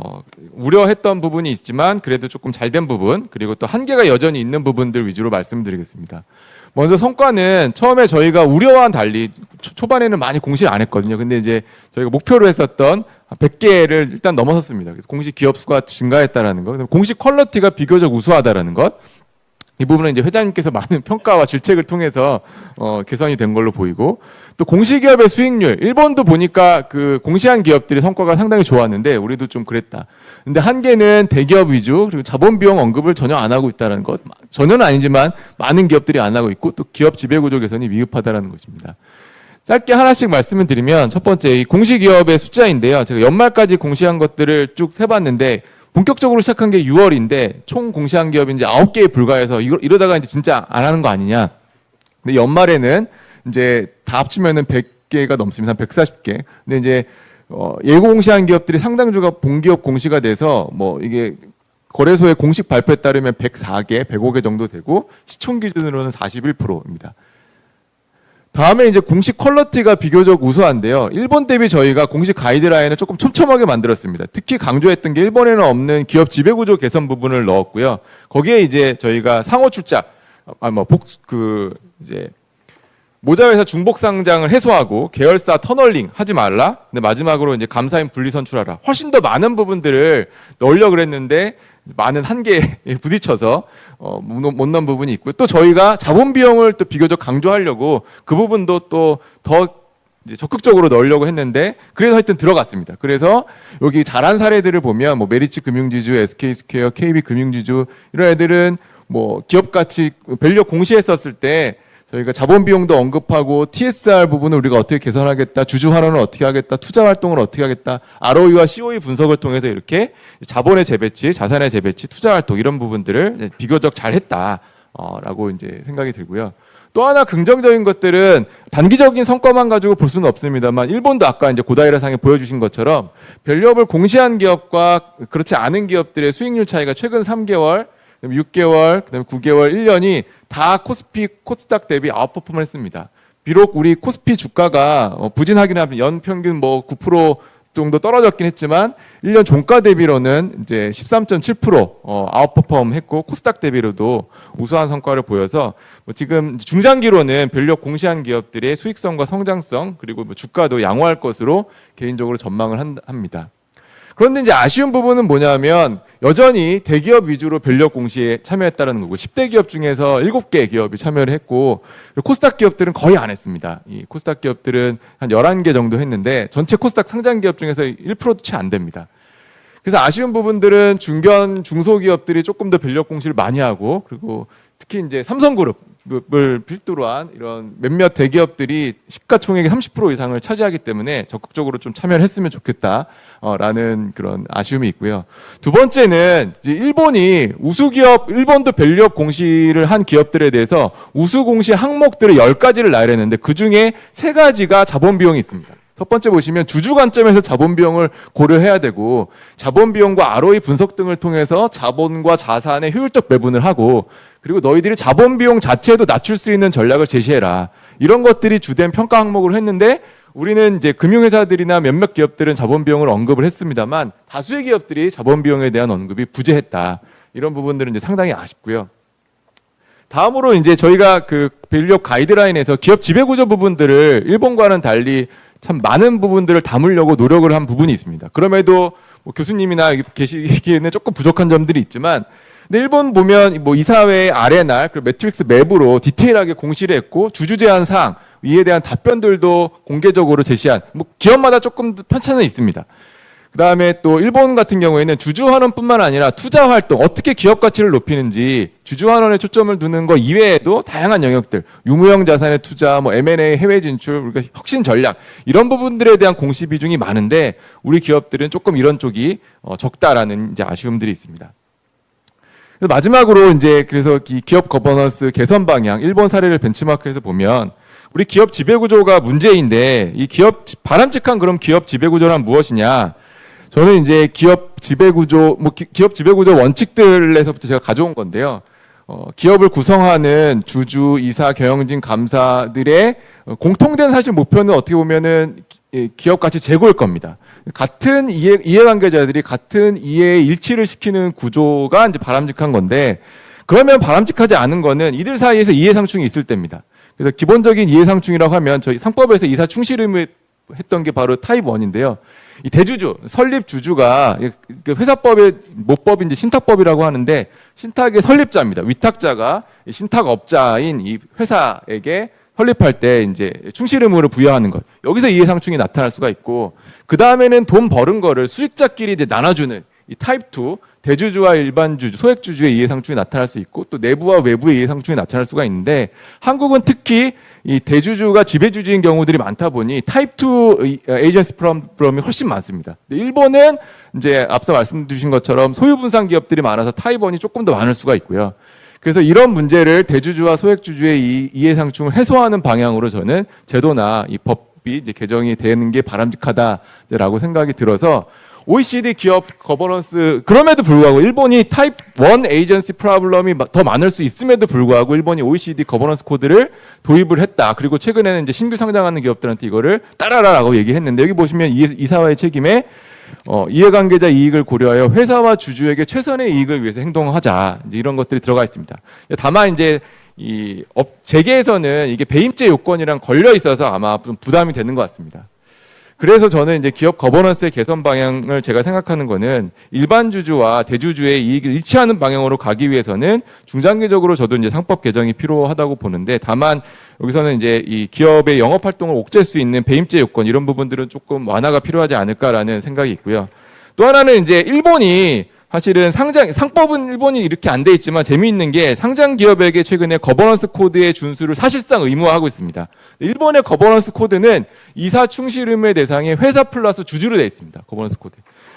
우려했던 부분이 있지만 그래도 조금 잘된 부분, 그리고 또 한계가 여전히 있는 부분들 위주로 말씀드리겠습니다. 먼저 성과는 처음에 저희가 우려와는 달리 초반에는 많이 공시를 안 했거든요. 근데 이제 저희가 목표로 했었던 100개를 일단 넘어섰습니다. 그래서 공시 기업 수가 증가했다라는 것, 공시 퀄리티가 비교적 우수하다라는 것, 이 부분은 이제 회장님께서 많은 평가와 질책을 통해서 개선이 된 걸로 보이고, 또 공시기업의 수익률, 일본도 보니까 그 공시한 기업들이 성과가 상당히 좋았는데 우리도 좀 그랬다. 근데 한계는 대기업 위주, 그리고 자본 비용 언급을 전혀 안 하고 있다는 것. 전혀는 아니지만 많은 기업들이 안 하고 있고, 또 기업 지배구조 개선이 미흡하다는 것입니다. 짧게 하나씩 말씀을 드리면, 첫 번째 이 공시기업의 숫자인데요. 제가 연말까지 공시한 것들을 쭉 세봤는데 본격적으로 시작한 게 6월인데 총 공시한 기업이 이제 9개에 불과해서 이러다가 이제 진짜 안 하는 거 아니냐. 근데 연말에는 이제 다 합치면은 100개가 넘습니다. 한 140개. 근데 이제 예고 공시한 기업들이 상당수가 본기업 공시가 돼서 뭐 이게 거래소의 공식 발표에 따르면 104개, 105개 정도 되고 시총 기준으로는 41%입니다. 다음에 이제 공식 퀄리티가 비교적 우수한데요. 일본 대비 저희가 공식 가이드라인을 조금 촘촘하게 만들었습니다. 특히 강조했던 게 일본에는 없는 기업 지배구조 개선 부분을 넣었고요. 거기에 이제 저희가 상호 출자, 이제 모자회사 중복 상장을 해소하고 계열사 터널링 하지 말라. 근데 마지막으로 이제 감사인 분리 선출하라. 훨씬 더 많은 부분들을 넣으려고 그랬는데 많은 한계에 부딪혀서 못 넣은 부분이 있고요. 또 저희가 자본 비용을 또 비교적 강조하려고 그 부분도 또 더 적극적으로 넣으려고 했는데 그래서 하여튼 들어갔습니다. 그래서 여기 잘한 사례들을 보면 뭐 메리츠 금융지주, SK스퀘어, KB 금융지주 이런 애들은 뭐 기업 가치 밸류 공시했었을 때 저희가 자본 비용도 언급하고 TSR 부분을 우리가 어떻게 개선하겠다, 주주 환원을 어떻게 하겠다, 투자 활동을 어떻게 하겠다, ROE와 COE 분석을 통해서 이렇게 자본의 재배치, 자산의 재배치, 투자 활동 이런 부분들을 비교적 잘했다라고 이제 생각이 들고요. 또 하나 긍정적인 것들은 단기적인 성과만 가지고 볼 수는 없습니다만 일본도 아까 이제 고다이라 상에 보여주신 것처럼 밸류업을 공시한 기업과 그렇지 않은 기업들의 수익률 차이가 최근 3개월 6개월, 그다음에 9개월, 1년이 다 코스피, 코스닥 대비 아웃퍼폼을 했습니다. 비록 우리 코스피 주가가 부진하긴 하면 연평균 뭐 9% 정도 떨어졌긴 했지만 1년 종가 대비로는 이제 13.7% 아웃퍼폼 했고 코스닥 대비로도 우수한 성과를 보여서 뭐 지금 중장기로는 밸류업 공시한 기업들의 수익성과 성장성 그리고 뭐 주가도 양호할 것으로 개인적으로 전망을 합니다. 그런데 이제 아쉬운 부분은 뭐냐면 여전히 대기업 위주로 밸류업 공시에 참여했다는 거고 10대 기업 중에서 7개 기업이 참여를 했고 코스닥 기업들은 거의 안 했습니다. 이 코스닥 기업들은 한 11개 정도 했는데 전체 코스닥 상장 기업 중에서 1%도 채 안 됩니다. 그래서 아쉬운 부분들은 중견 중소기업들이 조금 더 밸류업 공시를 많이 하고 그리고 특히 이제 삼성그룹을 필두로 한 이런 몇몇 대기업들이 시가총액의 30% 이상을 차지하기 때문에 적극적으로 좀 참여를 했으면 좋겠다라는 그런 아쉬움이 있고요. 두 번째는 이제 일본이 우수기업, 일본도 밸류업 공시를 한 기업들에 대해서 우수 공시 항목들을 10가지를 나열했는데 그 중에 3가지가 자본 비용이 있습니다. 첫 번째 보시면 주주 관점에서 자본 비용을 고려해야 되고 자본 비용과 ROE 분석 등을 통해서 자본과 자산의 효율적 배분을 하고 그리고 너희들이 자본 비용 자체도 낮출 수 있는 전략을 제시해라. 이런 것들이 주된 평가 항목으로 했는데 우리는 이제 금융회사들이나 몇몇 기업들은 자본 비용을 언급을 했습니다만 다수의 기업들이 자본 비용에 대한 언급이 부재했다. 이런 부분들은 이제 상당히 아쉽고요. 다음으로 이제 저희가 그 밸류업 가이드라인에서 기업 지배구조 부분들을 일본과는 달리 참 많은 부분들을 담으려고 노력을 한 부분이 있습니다. 그럼에도 뭐 교수님이나 계시기에는 조금 부족한 점들이 있지만 근데 일본 보면 뭐 이사회 아레날 그리고 매트릭스 맵으로 디테일하게 공시를 했고 주주 제한 사항 이에 대한 답변들도 공개적으로 제시한 뭐 기업마다 조금 편차는 있습니다. 그다음에 또 일본 같은 경우에는 주주 환원뿐만 아니라 투자 활동 어떻게 기업 가치를 높이는지 주주 환원에 초점을 두는 거 이외에도 다양한 영역들 유무형 자산의 투자 뭐 M&A 해외 진출 우리가 혁신 전략 이런 부분들에 대한 공시 비중이 많은데 우리 기업들은 조금 이런 쪽이 적다라는 이제 아쉬움들이 있습니다. 마지막으로 이제 그래서 이 기업 거버넌스 개선 방향 일본 사례를 벤치마크해서 보면 우리 기업 지배 구조가 문제인데 이 바람직한 그럼 기업 지배 구조란 무엇이냐? 저는 이제 기업 지배 구조 기업 지배 구조 원칙들에서부터 제가 가져온 건데요. 기업을 구성하는 주주, 이사, 경영진, 감사들의 공통된 사실 목표는 어떻게 보면은 기업 가치 제고일 겁니다. 같은 이해관계자들이 같은 이해의 일치를 시키는 구조가 이제 바람직한 건데 그러면 바람직하지 않은 거는 이들 사이에서 이해상충이 있을 때입니다. 그래서 기본적인 이해상충이라고 하면 저희 상법에서 이사 충실 의무 했던 게 바로 타입 1인데요. 이 대주주 설립 주주가 그 회사법의 모법이 이제 신탁법이라고 하는데 신탁의 설립자입니다. 위탁자가 이 신탁업자인 이 회사에게 설립할 때 이제 충실 의무를 부여하는 것. 여기서 이해상충이 나타날 수가 있고 그 다음에는 돈 벌은 거를 수익자끼리 이제 나눠주는 이 타입 2 대주주와 일반 주주, 소액 주주의 이해상충이 나타날 수 있고 또 내부와 외부의 이해상충이 나타날 수가 있는데 한국은 특히 이 대주주가 지배주주인 경우들이 많다 보니 타입 2 에이전시 프롬이 훨씬 많습니다. 일본은 이제 앞서 말씀 주신 것처럼 소유 분산 기업들이 많아서 타입 1이 조금 더 많을 수가 있고요. 그래서 이런 문제를 대주주와 소액 주주의 이해상충을 해소하는 방향으로 저는 제도나 이 법이 이제 개정이 되는 게 바람직하다라고 생각이 들어서 OECD 기업 거버넌스 그럼에도 불구하고 일본이 타입 1 에이전시 프로블럼이 더 많을 수 있음에도 불구하고 일본이 OECD 거버넌스 코드를 도입을 했다. 그리고 최근에는 이제 신규 상장하는 기업들한테 이거를 따라라라고 얘기했는데 여기 보시면 이사와의 책임에 이해관계자 이익을 고려하여 회사와 주주에게 최선의 이익을 위해서 행동하자. 이제 이런 것들이 들어가 있습니다. 다만 이제 이 재계에서는 이게 배임죄 요건이랑 걸려 있어서 아마 좀 부담이 되는 것 같습니다. 그래서 저는 이제 기업 거버넌스의 개선 방향을 제가 생각하는 거는 일반 주주와 대주주의 이익을 일치하는 방향으로 가기 위해서는 중장기적으로 저도 이제 상법 개정이 필요하다고 보는데 다만 여기서는 이제 이 기업의 영업 활동을 옥죄할 수 있는 배임죄 요건 이런 부분들은 조금 완화가 필요하지 않을까라는 생각이 있고요. 또 하나는 이제 일본이 사실은 상법은 일본이 이렇게 안 돼 있지만 재미있는 게 상장 기업에게 최근에 거버넌스 코드의 준수를 사실상 의무화하고 있습니다. 일본의 거버넌스 코드는 이사 충실 의무의 대상에 회사 플러스 주주로 되어 있습니다. 거버넌스 코드.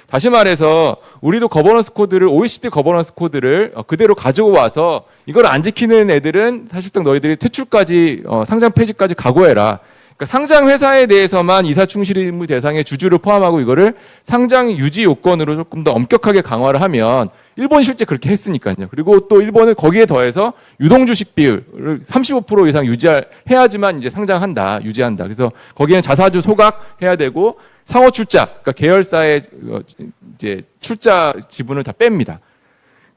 다시 말해서 우리도 거버넌스 코드를 OECD 거버넌스 코드를 그대로 가지고 와서 이걸 안 지키는 애들은 사실상 너희들이 퇴출까지 상장 폐지까지 각오해라. 그러니까 상장 회사에 대해서만 이사 충실 의무 대상의 주주를 포함하고 이거를 상장 유지 요건으로 조금 더 엄격하게 강화를 하면 일본이 실제 그렇게 했으니까요. 그리고 또 일본은 거기에 더해서 유동주식 비율을 35% 이상 해야지만 이제 상장한다, 유지한다. 그래서 거기에는 자사주 소각해야 되고 상호 출자, 그러니까 계열사의 이제 출자 지분을 다 뺍니다.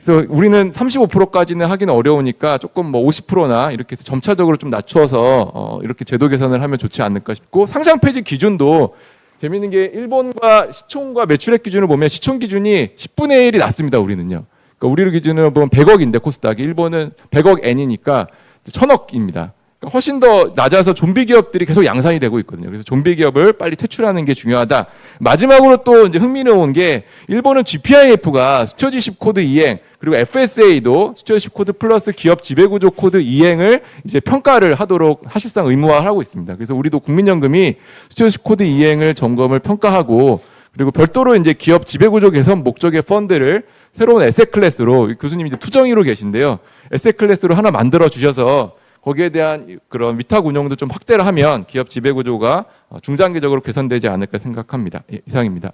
그래서 우리는 35%까지는 하기는 어려우니까 조금 뭐 50%나 이렇게 해서 점차적으로 좀 낮추어서 이렇게 제도 개선을 하면 좋지 않을까 싶고 상장 폐지 기준도 재밌는 게 일본과 시총과 매출액 기준을 보면 시총 기준이 10분의 1이 낮습니다. 우리는요. 그러니까 우리 기준으로 보면 100억인데 코스닥이 일본은 100억 엔이니까 1000억입니다. 그러니까 훨씬 더 낮아서 좀비 기업들이 계속 양산이 되고 있거든요. 그래서 좀비 기업을 빨리 퇴출하는 게 중요하다. 마지막으로 또 이제 흥미로운 게 일본은 GPIF가 수처지식 코드 이행 그리고 FSA도 수처지식 코드 플러스 기업 지배구조 코드 이행을 이제 평가를 하도록 사실상 의무화하고 있습니다. 그래서 우리도 국민연금이 수처지식 코드 이행을 점검을 평가하고 그리고 별도로 이제 기업 지배구조 개선 목적의 펀드를 새로운 에셋 클래스로 교수님이 이제 투정이로 계신데요. 에셋 클래스로 하나 만들어 주셔서 거기에 대한 그런 위탁 운영도 좀 확대를 하면 기업 지배구조가 중장기적으로 개선되지 않을까 생각합니다. 예, 이상입니다.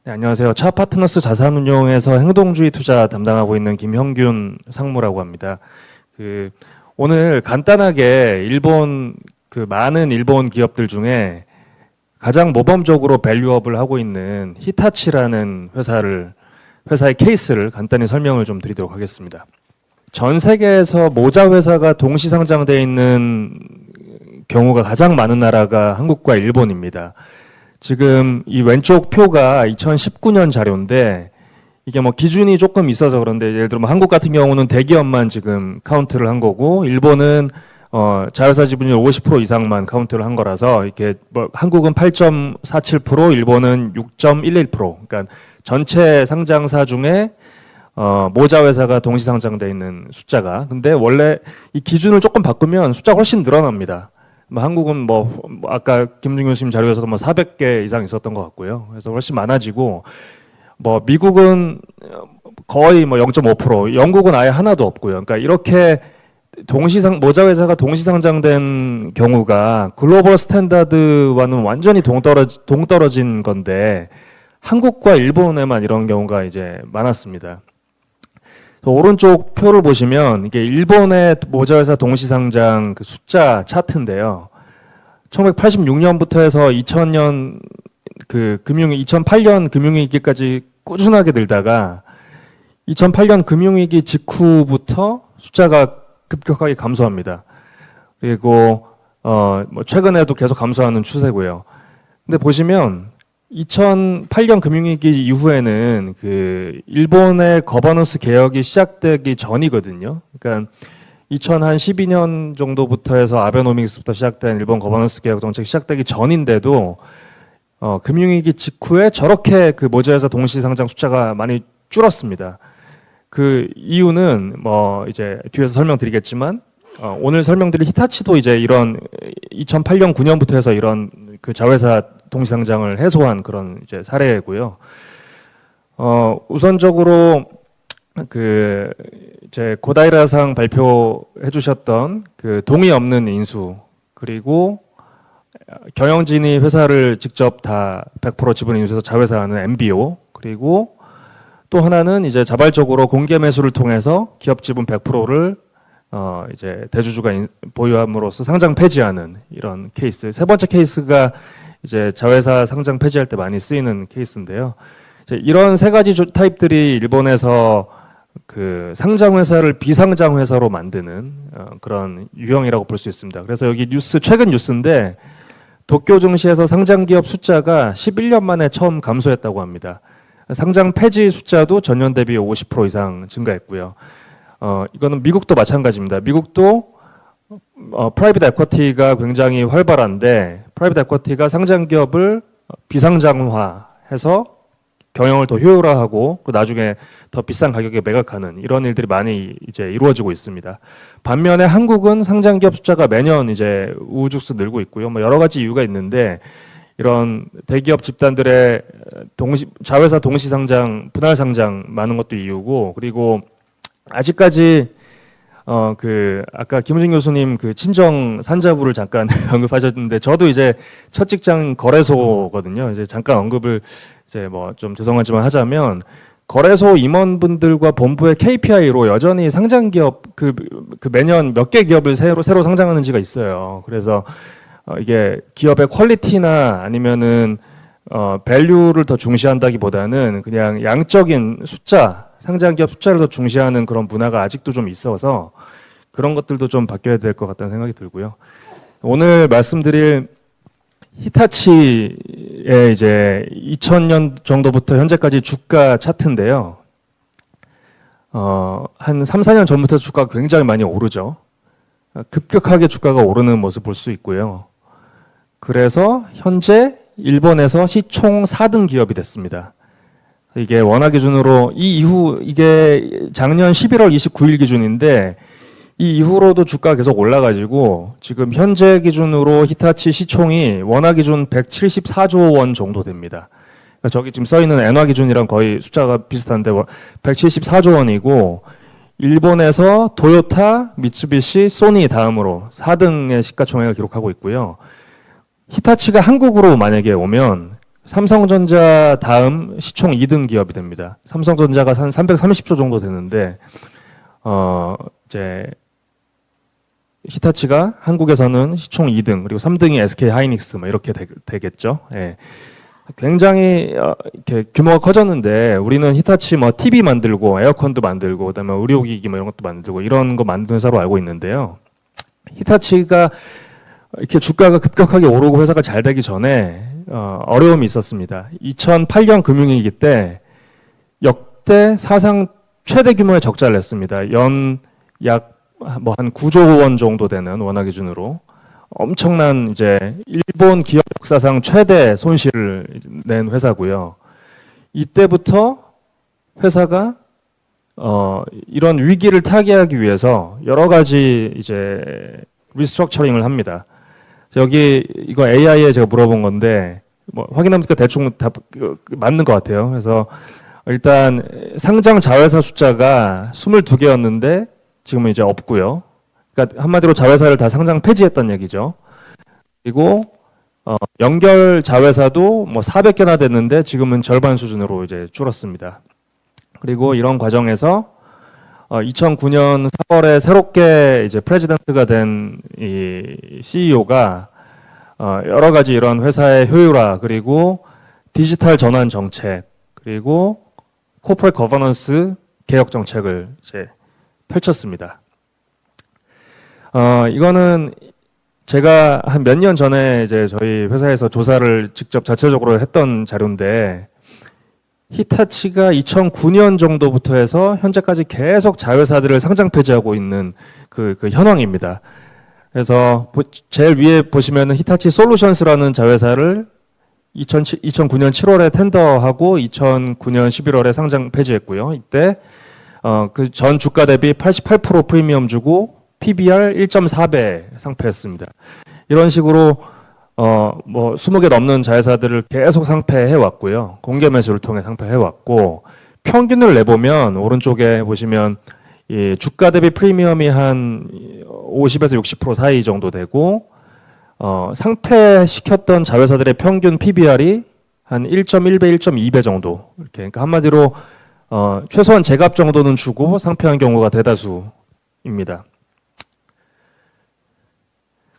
네, 안녕하세요. 차 파트너스 자산운용에서 행동주의 투자 담당하고 있는 김형균 상무라고 합니다. 오늘 간단하게 많은 일본 기업들 중에 가장 모범적으로 밸류업을 하고 있는 히타치라는 회사의 케이스를 간단히 설명을 좀 드리도록 하겠습니다. 전 세계에서 모자 회사가 동시 상장되어 있는 경우가 가장 많은 나라가 한국과 일본입니다. 지금 이 왼쪽 표가 2019년 자료인데 이게 뭐 기준이 조금 있어서 그런데 예를 들면 한국 같은 경우는 대기업만 지금 카운트를 한 거고 일본은 자회사 지분율 50% 이상만 카운트를 한 거라서 이렇게 뭐 한국은 8.47%, 일본은 6.11%. 그러니까 전체 상장사 중에 모자 회사가 동시 상장돼 있는 숫자가 근데 원래 이 기준을 조금 바꾸면 숫자가 훨씬 늘어납니다. 한국은 뭐 아까 김준규 교수님 자료에서도 뭐 400개 이상 있었던 것 같고요. 그래서 훨씬 많아지고 뭐 미국은 거의 뭐 0.5%, 영국은 아예 하나도 없고요. 그러니까 이렇게 모자 회사가 동시 상장된 경우가 글로벌 스탠다드와는 완전히 동떨어진 건데 한국과 일본에만 이런 경우가 이제 많았습니다. 오른쪽 표를 보시면 이게 일본의 모자 회사 동시 상장 그 숫자 차트인데요. 1986년부터 해서 2000년 2008년 금융위기까지 꾸준하게 늘다가 2008년 금융위기 직후부터 숫자가 급격하게 감소합니다. 그리고 뭐 최근에도 계속 감소하는 추세고요. 근데 보시면 2008년 금융위기 이후에는 그 일본의 거버넌스 개혁이 시작되기 전이거든요. 그러니까 2012년 정도부터 해서 아베노믹스부터 시작된 일본 거버넌스 개혁 정책이 시작되기 전인데도 금융위기 직후에 저렇게 그 모자회사 동시 상장 숫자가 많이 줄었습니다. 그 이유는 뭐 이제 뒤에서 설명드리겠지만 오늘 설명드릴 히타치도 이제 이런 2008년 9년부터 해서 이런 그 자회사 동시 상장을 해소한 그런 이제 사례고요. 우선적으로 그 이제 고다이라상 발표해 주셨던 그 동의 없는 인수, 그리고 경영진이 회사를 직접 다 100% 지분 인수해서 자회사하는 MBO, 그리고 또 하나는 이제 자발적으로 공개 매수를 통해서 기업 지분 100%를 이제 대주주가 보유함으로써 상장 폐지하는 이런 케이스. 세 번째 케이스가 이제 자회사 상장 폐지할 때 많이 쓰이는 케이스인데요. 이제 이런 세 가지 타입들이 일본에서 그 상장 회사를 비상장 회사로 만드는 그런 유형이라고 볼 수 있습니다. 그래서 여기 뉴스, 최근 뉴스인데 도쿄 증시에서 상장 기업 숫자가 11년 만에 처음 감소했다고 합니다. 상장 폐지 숫자도 전년 대비 50% 이상 증가했고요. 이거는 미국도 마찬가지입니다. 미국도 프라이빗 에쿼티가 굉장히 활발한데 프라이빗 에쿼티가 상장 기업을 비상장화해서 경영을 더 효율화하고 그 나중에 더 비싼 가격에 매각하는 이런 일들이 많이 이제 이루어지고 있습니다. 반면에 한국은 상장 기업 숫자가 매년 이제 우후죽순 늘고 있고요. 뭐 여러 가지 이유가 있는데 이런 대기업 집단들의 자회사 동시 상장, 분할 상장 많은 것도 이유고, 그리고 아직까지 그 아까 김우진 교수님 그 친정 산자부를 잠깐 언급하셨는데 저도 이제 첫 직장 거래소거든요. 이제 잠깐 언급을 이제 뭐 좀 죄송하지만 하자면 거래소 임원분들과 본부의 KPI로 여전히 상장 기업 그 매년 몇 개 기업을 새로 상장하는지가 있어요. 그래서 이게 기업의 퀄리티나 아니면은 밸류를 더 중시한다기보다는 그냥 양적인 숫자, 상장 기업 숫자를 더 중시하는 그런 문화가 아직도 좀 있어서 그런 것들도 좀 바뀌어야 될 것 같다는 생각이 들고요. 오늘 말씀드릴 히타치의 이제 2000년 정도부터 현재까지 주가 차트인데요. 한 3, 4년 전부터 주가가 굉장히 많이 오르죠. 급격하게 주가가 오르는 모습 볼 수 있고요. 그래서 현재 일본에서 시총 4등 기업이 됐습니다. 이게 원화 기준으로 이 이후 이게 작년 11월 29일 기준인데 이 이후로도 주가가 계속 올라가지고 지금 현재 기준으로 히타치 시총이 원화 기준 174조 원 정도 됩니다. 그러니까 저기 지금 써 있는 엔화 기준이랑 거의 숫자가 비슷한데 174조 원이고 일본에서 도요타, 미쓰비시, 소니 다음으로 4등의 시가총액을 기록하고 있고요. 히타치가 한국으로 만약에 오면 삼성전자 다음 시총 2등 기업이 됩니다. 삼성전자가 한 330조 정도 되는데 이제 히타치가 한국에서는 시총 2등, 그리고 3등이 SK 하이닉스 뭐 이렇게 되겠죠. 예. 굉장히 이렇게 규모가 커졌는데 우리는 히타치 뭐 TV 만들고 에어컨도 만들고 그다음에 의료기기 뭐 이런 것도 만들고 이런 거 만드는 회사로 알고 있는데요. 히타치가 이렇게 주가가 급격하게 오르고 회사가 잘 되기 전에 어려움이 있었습니다. 2008년 금융위기 때 역대 사상 최대 규모의 적자를 냈습니다. 연 약 뭐 한 9조 원 정도 되는 원화 기준으로 엄청난 이제 일본 기업 역사상 최대 손실을 낸 회사고요. 이때부터 회사가 이런 위기를 타개하기 위해서 여러 가지 이제 리스트럭처링을 합니다. 여기 이거 AI에 제가 물어본 건데 뭐 확인하니까 대충 다 맞는 것 같아요. 그래서 일단 상장 자회사 숫자가 22개였는데 지금은 이제 없고요. 그러니까 한마디로 자회사를 다 상장 폐지했다는 얘기죠. 그리고 연결 자회사도 뭐 400개나 됐는데 지금은 절반 수준으로 이제 줄었습니다. 그리고 이런 과정에서 2009년 4월에 새롭게 이제 프레지던트가 된 이 CEO가 여러 가지 이런 회사의 효율화, 그리고 디지털 전환 정책, 그리고 코퍼레이트 거버넌스 개혁 정책을 이제 펼쳤습니다. 이거는 제가 한 몇 년 전에 이제 저희 회사에서 조사를 직접 자체적으로 했던 자료인데 히타치가 2009년 정도부터 해서 현재까지 계속 자회사들을 상장 폐지하고 있는 그 현황입니다. 그래서 제일 위에 보시면은 히타치 솔루션스라는 자회사를 2009년 7월에 텐더하고 2009년 11월에 상장 폐지했고요. 이때 그 전 주가 대비 88% 프리미엄 주고 PBR 1.4배 상패했습니다. 이런 식으로 뭐 20개 넘는 자회사들을 계속 상패해 왔고요. 공개 매수를 통해 상패해 왔고 평균을 내보면 오른쪽에 보시면 이 주가 대비 프리미엄이 한 50에서 60% 사이 정도 되고 상패시켰던 자회사들의 평균 PBR이 한 1.1배, 1.2배 정도 이렇게 그러니까 한마디로 최소한 제값 정도는 주고 상패한 경우가 대다수입니다.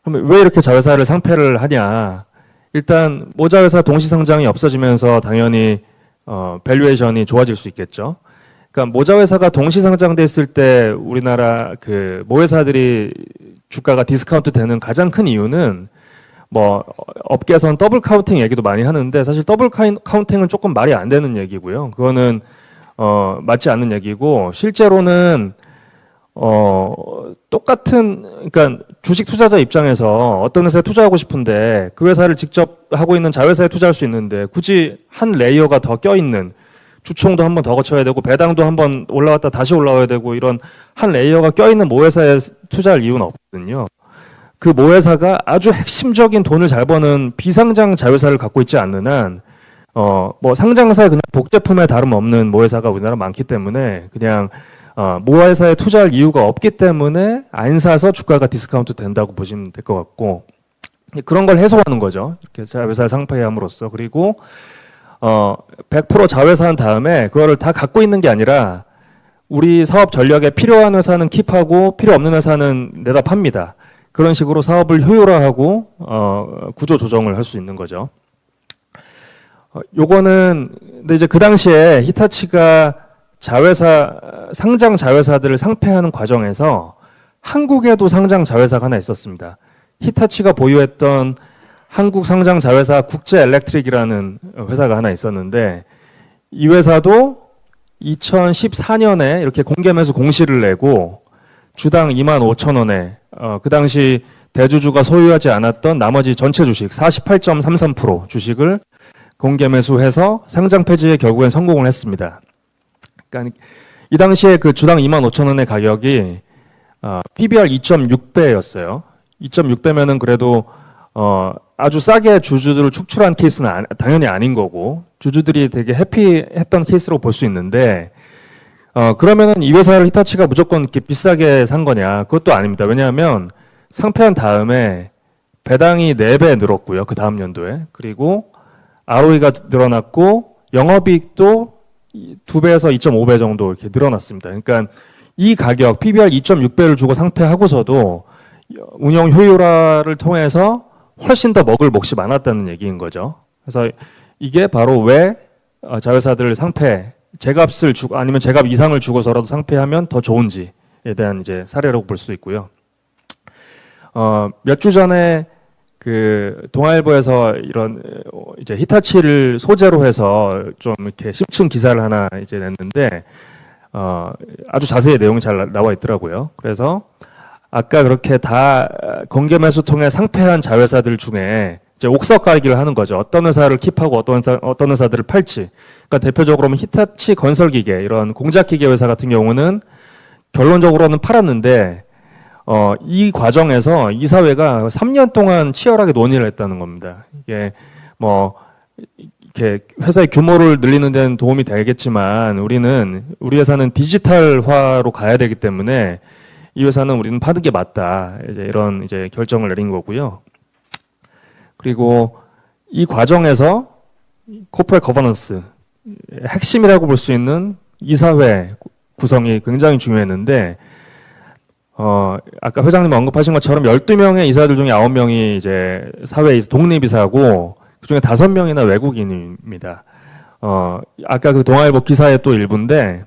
그럼 왜 이렇게 자회사를 상패를 하냐? 일단 모자회사 동시상장이 없어지면서 당연히 밸류에이션이 좋아질 수 있겠죠. 그러니까 모자회사가 동시상장됐을 때 우리나라 그 모회사들이 주가가 디스카운트 되는 가장 큰 이유는 뭐 업계에서는 더블 카운팅 얘기도 많이 하는데 사실 더블 카운팅은 조금 말이 안 되는 얘기고요. 그거는 맞지 않는 얘기고 실제로는 똑같은 그러니까 주식 투자자 입장에서 어떤 회사에 투자하고 싶은데 그 회사를 직접 하고 있는 자회사에 투자할 수 있는데 굳이 한 레이어가 더 껴있는 주총도 한번 더 거쳐야 되고 배당도 한번 올라갔다 다시 올라와야 되고 이런 한 레이어가 껴있는 모회사에 투자할 이유는 없거든요. 그 모회사가 아주 핵심적인 돈을 잘 버는 비상장 자회사를 갖고 있지 않는 한 뭐 상장사의 그냥 복제품에 다름없는 모회사가 우리나라 많기 때문에 그냥 모회사에 투자할 이유가 없기 때문에 안 사서 주가가 디스카운트 된다고 보시면 될 것 같고 그런 걸 해소하는 거죠. 이렇게 자회사를 상패함으로써 그리고 100% 자회사한 다음에 그거를 다 갖고 있는 게 아니라 우리 사업 전략에 필요한 회사는 킵하고 필요 없는 회사는 내다 팝니다. 그런 식으로 사업을 효율화하고 구조 조정을 할 수 있는 거죠. 요거는 근데 이제 그 당시에 히타치가 상장 자회사들을 상패하는 과정에서 한국에도 상장 자회사가 하나 있었습니다. 히타치가 보유했던 한국 상장 자회사 국제 엘렉트릭이라는 회사가 하나 있었는데 이 회사도 2014년에 이렇게 공개 매수 공시를 내고 주당 25,000원에 그 당시 대주주가 소유하지 않았던 나머지 전체 주식 48.33% 주식을 공개 매수해서 상장 폐지에 결국엔 성공을 했습니다. 그러니까 이 당시에 그 주당 25,000원의 가격이 PBR 2.6배였어요. 2.6배면은 그래도 아주 싸게 주주들을 축출한 케이스는 당연히 아닌 거고 주주들이 되게 해피했던 케이스로 볼 수 있는데 그러면은 이 회사를 히타치가 무조건 이렇게 비싸게 산 거냐? 그것도 아닙니다. 왜냐하면 상패한 다음에 배당이 4배 늘었고요. 그 다음 연도에. 그리고 ROE가 늘어났고 영업이익도 2배에서 2.5배 정도 이렇게 늘어났습니다. 그러니까 이 가격 PBR 2.6배를 주고 상패하고서도 운영 효율화를 통해서 훨씬 더 먹을 몫이 많았다는 얘기인 거죠. 그래서 이게 바로 왜 자회사들 상패 제값을 주고 아니면 제값 이상을 주고서라도 상패하면 더 좋은지에 대한 이제 사례라고 볼 수 있고요. 몇 주 전에 그 동아일보에서 이런 이제 히타치를 소재로 해서 좀 이렇게 심층 기사를 하나 이제 냈는데 아주 자세히 내용이 잘 나와 있더라고요. 그래서 아까 그렇게 다 공개 매수 통해 상패한 자회사들 중에 이제 옥석 가기를 하는 거죠. 어떤 회사를 킵하고 어떤 회사들을 팔지. 그러니까 대표적으로 히타치 건설기계 이런 공작기계 회사 같은 경우는 결론적으로는 팔았는데 이 과정에서 이사회가 3년 동안 치열하게 논의를 했다는 겁니다. 이게 뭐 이렇게 회사의 규모를 늘리는 데는 도움이 되겠지만 우리 회사는 디지털화로 가야 되기 때문에 이 회사는 우리는 파는 게 맞다. 이제 이런 이제 결정을 내린 거고요. 그리고 이 과정에서 코퍼레이트 거버넌스 핵심이라고 볼 수 있는 이사회 구성이 굉장히 중요했는데 아까 회장님 언급하신 것처럼 12명의 이사들 중에 9명이 이제 사회 독립이사고 그중에 5명이나 외국인입니다. 아까 그 동아일보 기사의 또 일부인데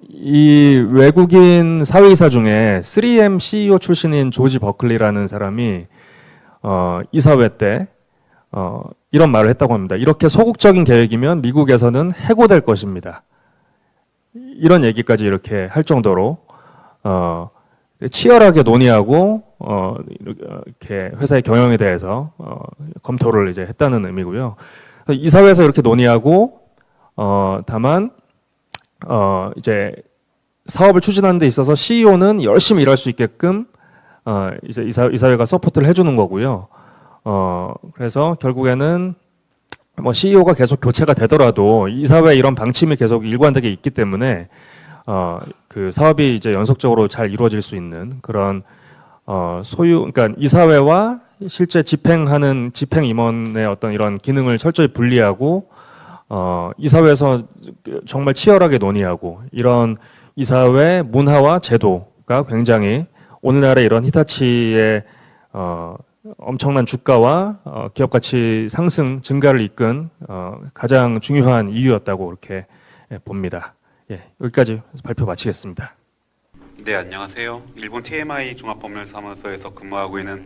이 외국인 사회이사 중에 3M CEO 출신인 조지 버클리라는 사람이 이사회 때 이런 말을 했다고 합니다. 이렇게 소극적인 계획이면 미국에서는 해고될 것입니다. 이런 얘기까지 이렇게 할 정도로 치열하게 논의하고 이렇게 회사의 경영에 대해서 검토를 이제 했다는 의미고요. 이사회에서 이렇게 논의하고 다만 이제 사업을 추진하는 데 있어서 CEO는 열심히 일할 수 있게끔 이제 이사회가 서포트를 해주는 거고요. 그래서 결국에는 뭐 CEO가 계속 교체가 되더라도 이사회 이런 방침이 계속 일관되게 있기 때문에 그 사업이 이제 연속적으로 잘 이루어질 수 있는 그런 그러니까 이사회와 실제 집행하는 집행 임원의 어떤 이런 기능을 철저히 분리하고 이사회에서 정말 치열하게 논의하고 이런 이사회 문화와 제도가 굉장히 오늘날의 이런 히타치의 엄청난 주가와 기업 가치 상승 증가를 이끈 가장 중요한 이유였다고 그렇게 봅니다. 예, 여기까지 발표 마치겠습니다. 네, 안녕하세요. 일본 TMI 종합법률사무소에서 근무하고 있는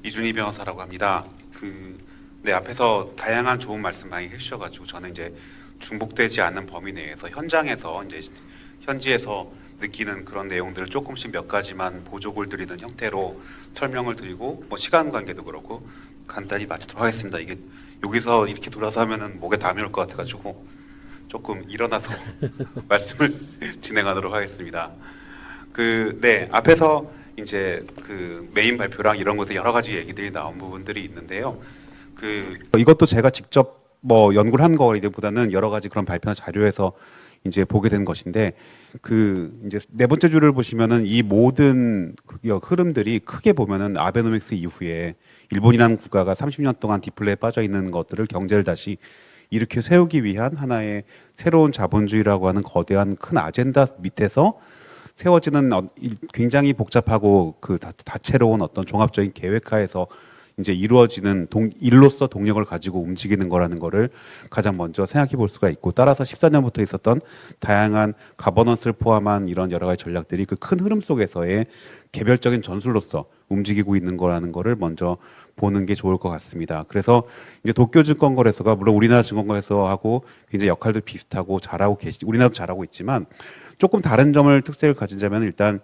이준희 변호사라고 합니다. 네, 앞에서 다양한 좋은 말씀 많이 해주셔가지고 저는 이제 중복되지 않는 범위 내에서 현장에서 이제 현지에서 느끼는 그런 내용들을 조금씩 몇 가지만 보조글 드리는 형태로 설명을 드리고 뭐 시간 관계도 그렇고 간단히 마치도록 하겠습니다. 이게 여기서 이렇게 돌아서 하면은 목에 담이 올 것 같아가지고 조금 일어나서 말씀을 진행하도록 하겠습니다. 네, 앞에서 이제 메인 발표랑 이런 것에 여러 가지 얘기들이 나온 부분들이 있는데요. 이것도 제가 직접 뭐 연구를 한 거보다는 여러 가지 그런 발표나 자료에서 이제 보게 된 것인데 이제 네 번째 줄을 보시면은 이 모든 흐름들이 크게 보면은 아베노믹스 이후에 일본이라는 국가가 30년 동안 디플레에 빠져 있는 것들을 경제를 다시 일으켜 세우기 위한 하나의 새로운 자본주의라고 하는 거대한 큰 아젠다 밑에서 세워지는 굉장히 복잡하고 다채로운 어떤 종합적인 계획하에서 이제 이루어지는 일로서 동력을 가지고 움직이는 거라는 거를 가장 먼저 생각해 볼 수가 있고, 따라서 14년부터 있었던 다양한 가버넌스를 포함한 이런 여러 가지 전략들이 그 큰 흐름 속에서의 개별적인 전술로서 움직이고 있는 거라는 거를 먼저 보는 게 좋을 것 같습니다. 그래서 이제 도쿄증권거래소가 물론 우리나라 증권거래소하고 굉장히 역할도 비슷하고 우리나라도 잘하고 있지만 조금 다른 점을 특색을 가지자면 일단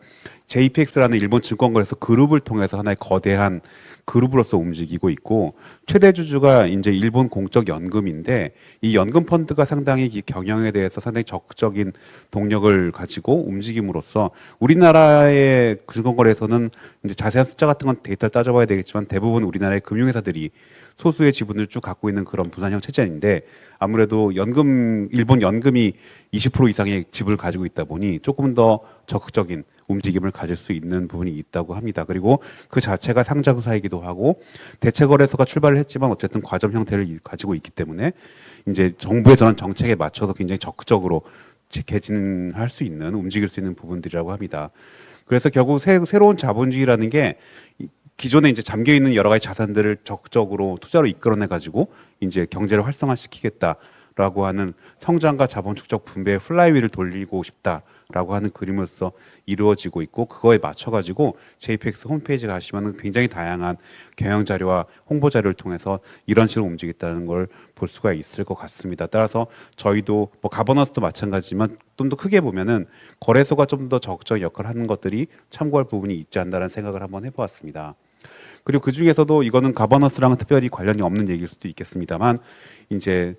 JPX라는 일본 증권거래소 그룹을 통해서 하나의 거대한 그룹으로서 움직이고 있고, 최대 주주가 이제 일본 공적 연금인데 이 연금 펀드가 상당히 이 경영에 대해서 상당히 적극적인 동력을 가지고 움직임으로써 우리나라의 증권거래소는 이제 자세한 숫자 같은 건 데이터를 따져봐야 되겠지만 대부분 우리나라의 금융회사들이 소수의 지분을 쭉 갖고 있는 그런 분산형 체제인데, 아무래도 일본 연금이 20% 이상의 지분을 가지고 있다 보니 조금 더 적극적인 움직임을 가질 수 있는 부분이 있다고 합니다. 그리고 그 자체가 상장사이기도 하고 대체거래소가 출발을 했지만 어쨌든 과점 형태를 가지고 있기 때문에 이제 정부의 저런 정책에 맞춰서 굉장히 적극적으로 개진할 수 있는, 움직일 수 있는 부분들이라고 합니다. 그래서 결국 새로운 자본주의라는 게 기존에 이제 잠겨 있는 여러 가지 자산들을 적극적으로 투자로 이끌어내 가지고 이제 경제를 활성화시키겠다라고 하는 성장과 자본 축적 분배의 플라이휠을 돌리고 싶다라고 하는 그림으로서 이루어지고 있고, 그거에 맞춰 가지고 JPX 홈페이지 가시면 굉장히 다양한 경영 자료와 홍보 자료를 통해서 이런 식으로 움직였다는 걸 볼 수가 있을 것 같습니다. 따라서 저희도 뭐 가버넌스도 마찬가지지만 좀 더 크게 보면은 거래소가 좀 더 적극적인 역할을 하는 것들이 참고할 부분이 있지 않나라는 생각을 한번 해보았습니다. 그리고 그 중에서도 이거는 가버넌스랑은 특별히 관련이 없는 얘기일 수도 있겠습니다만, 이제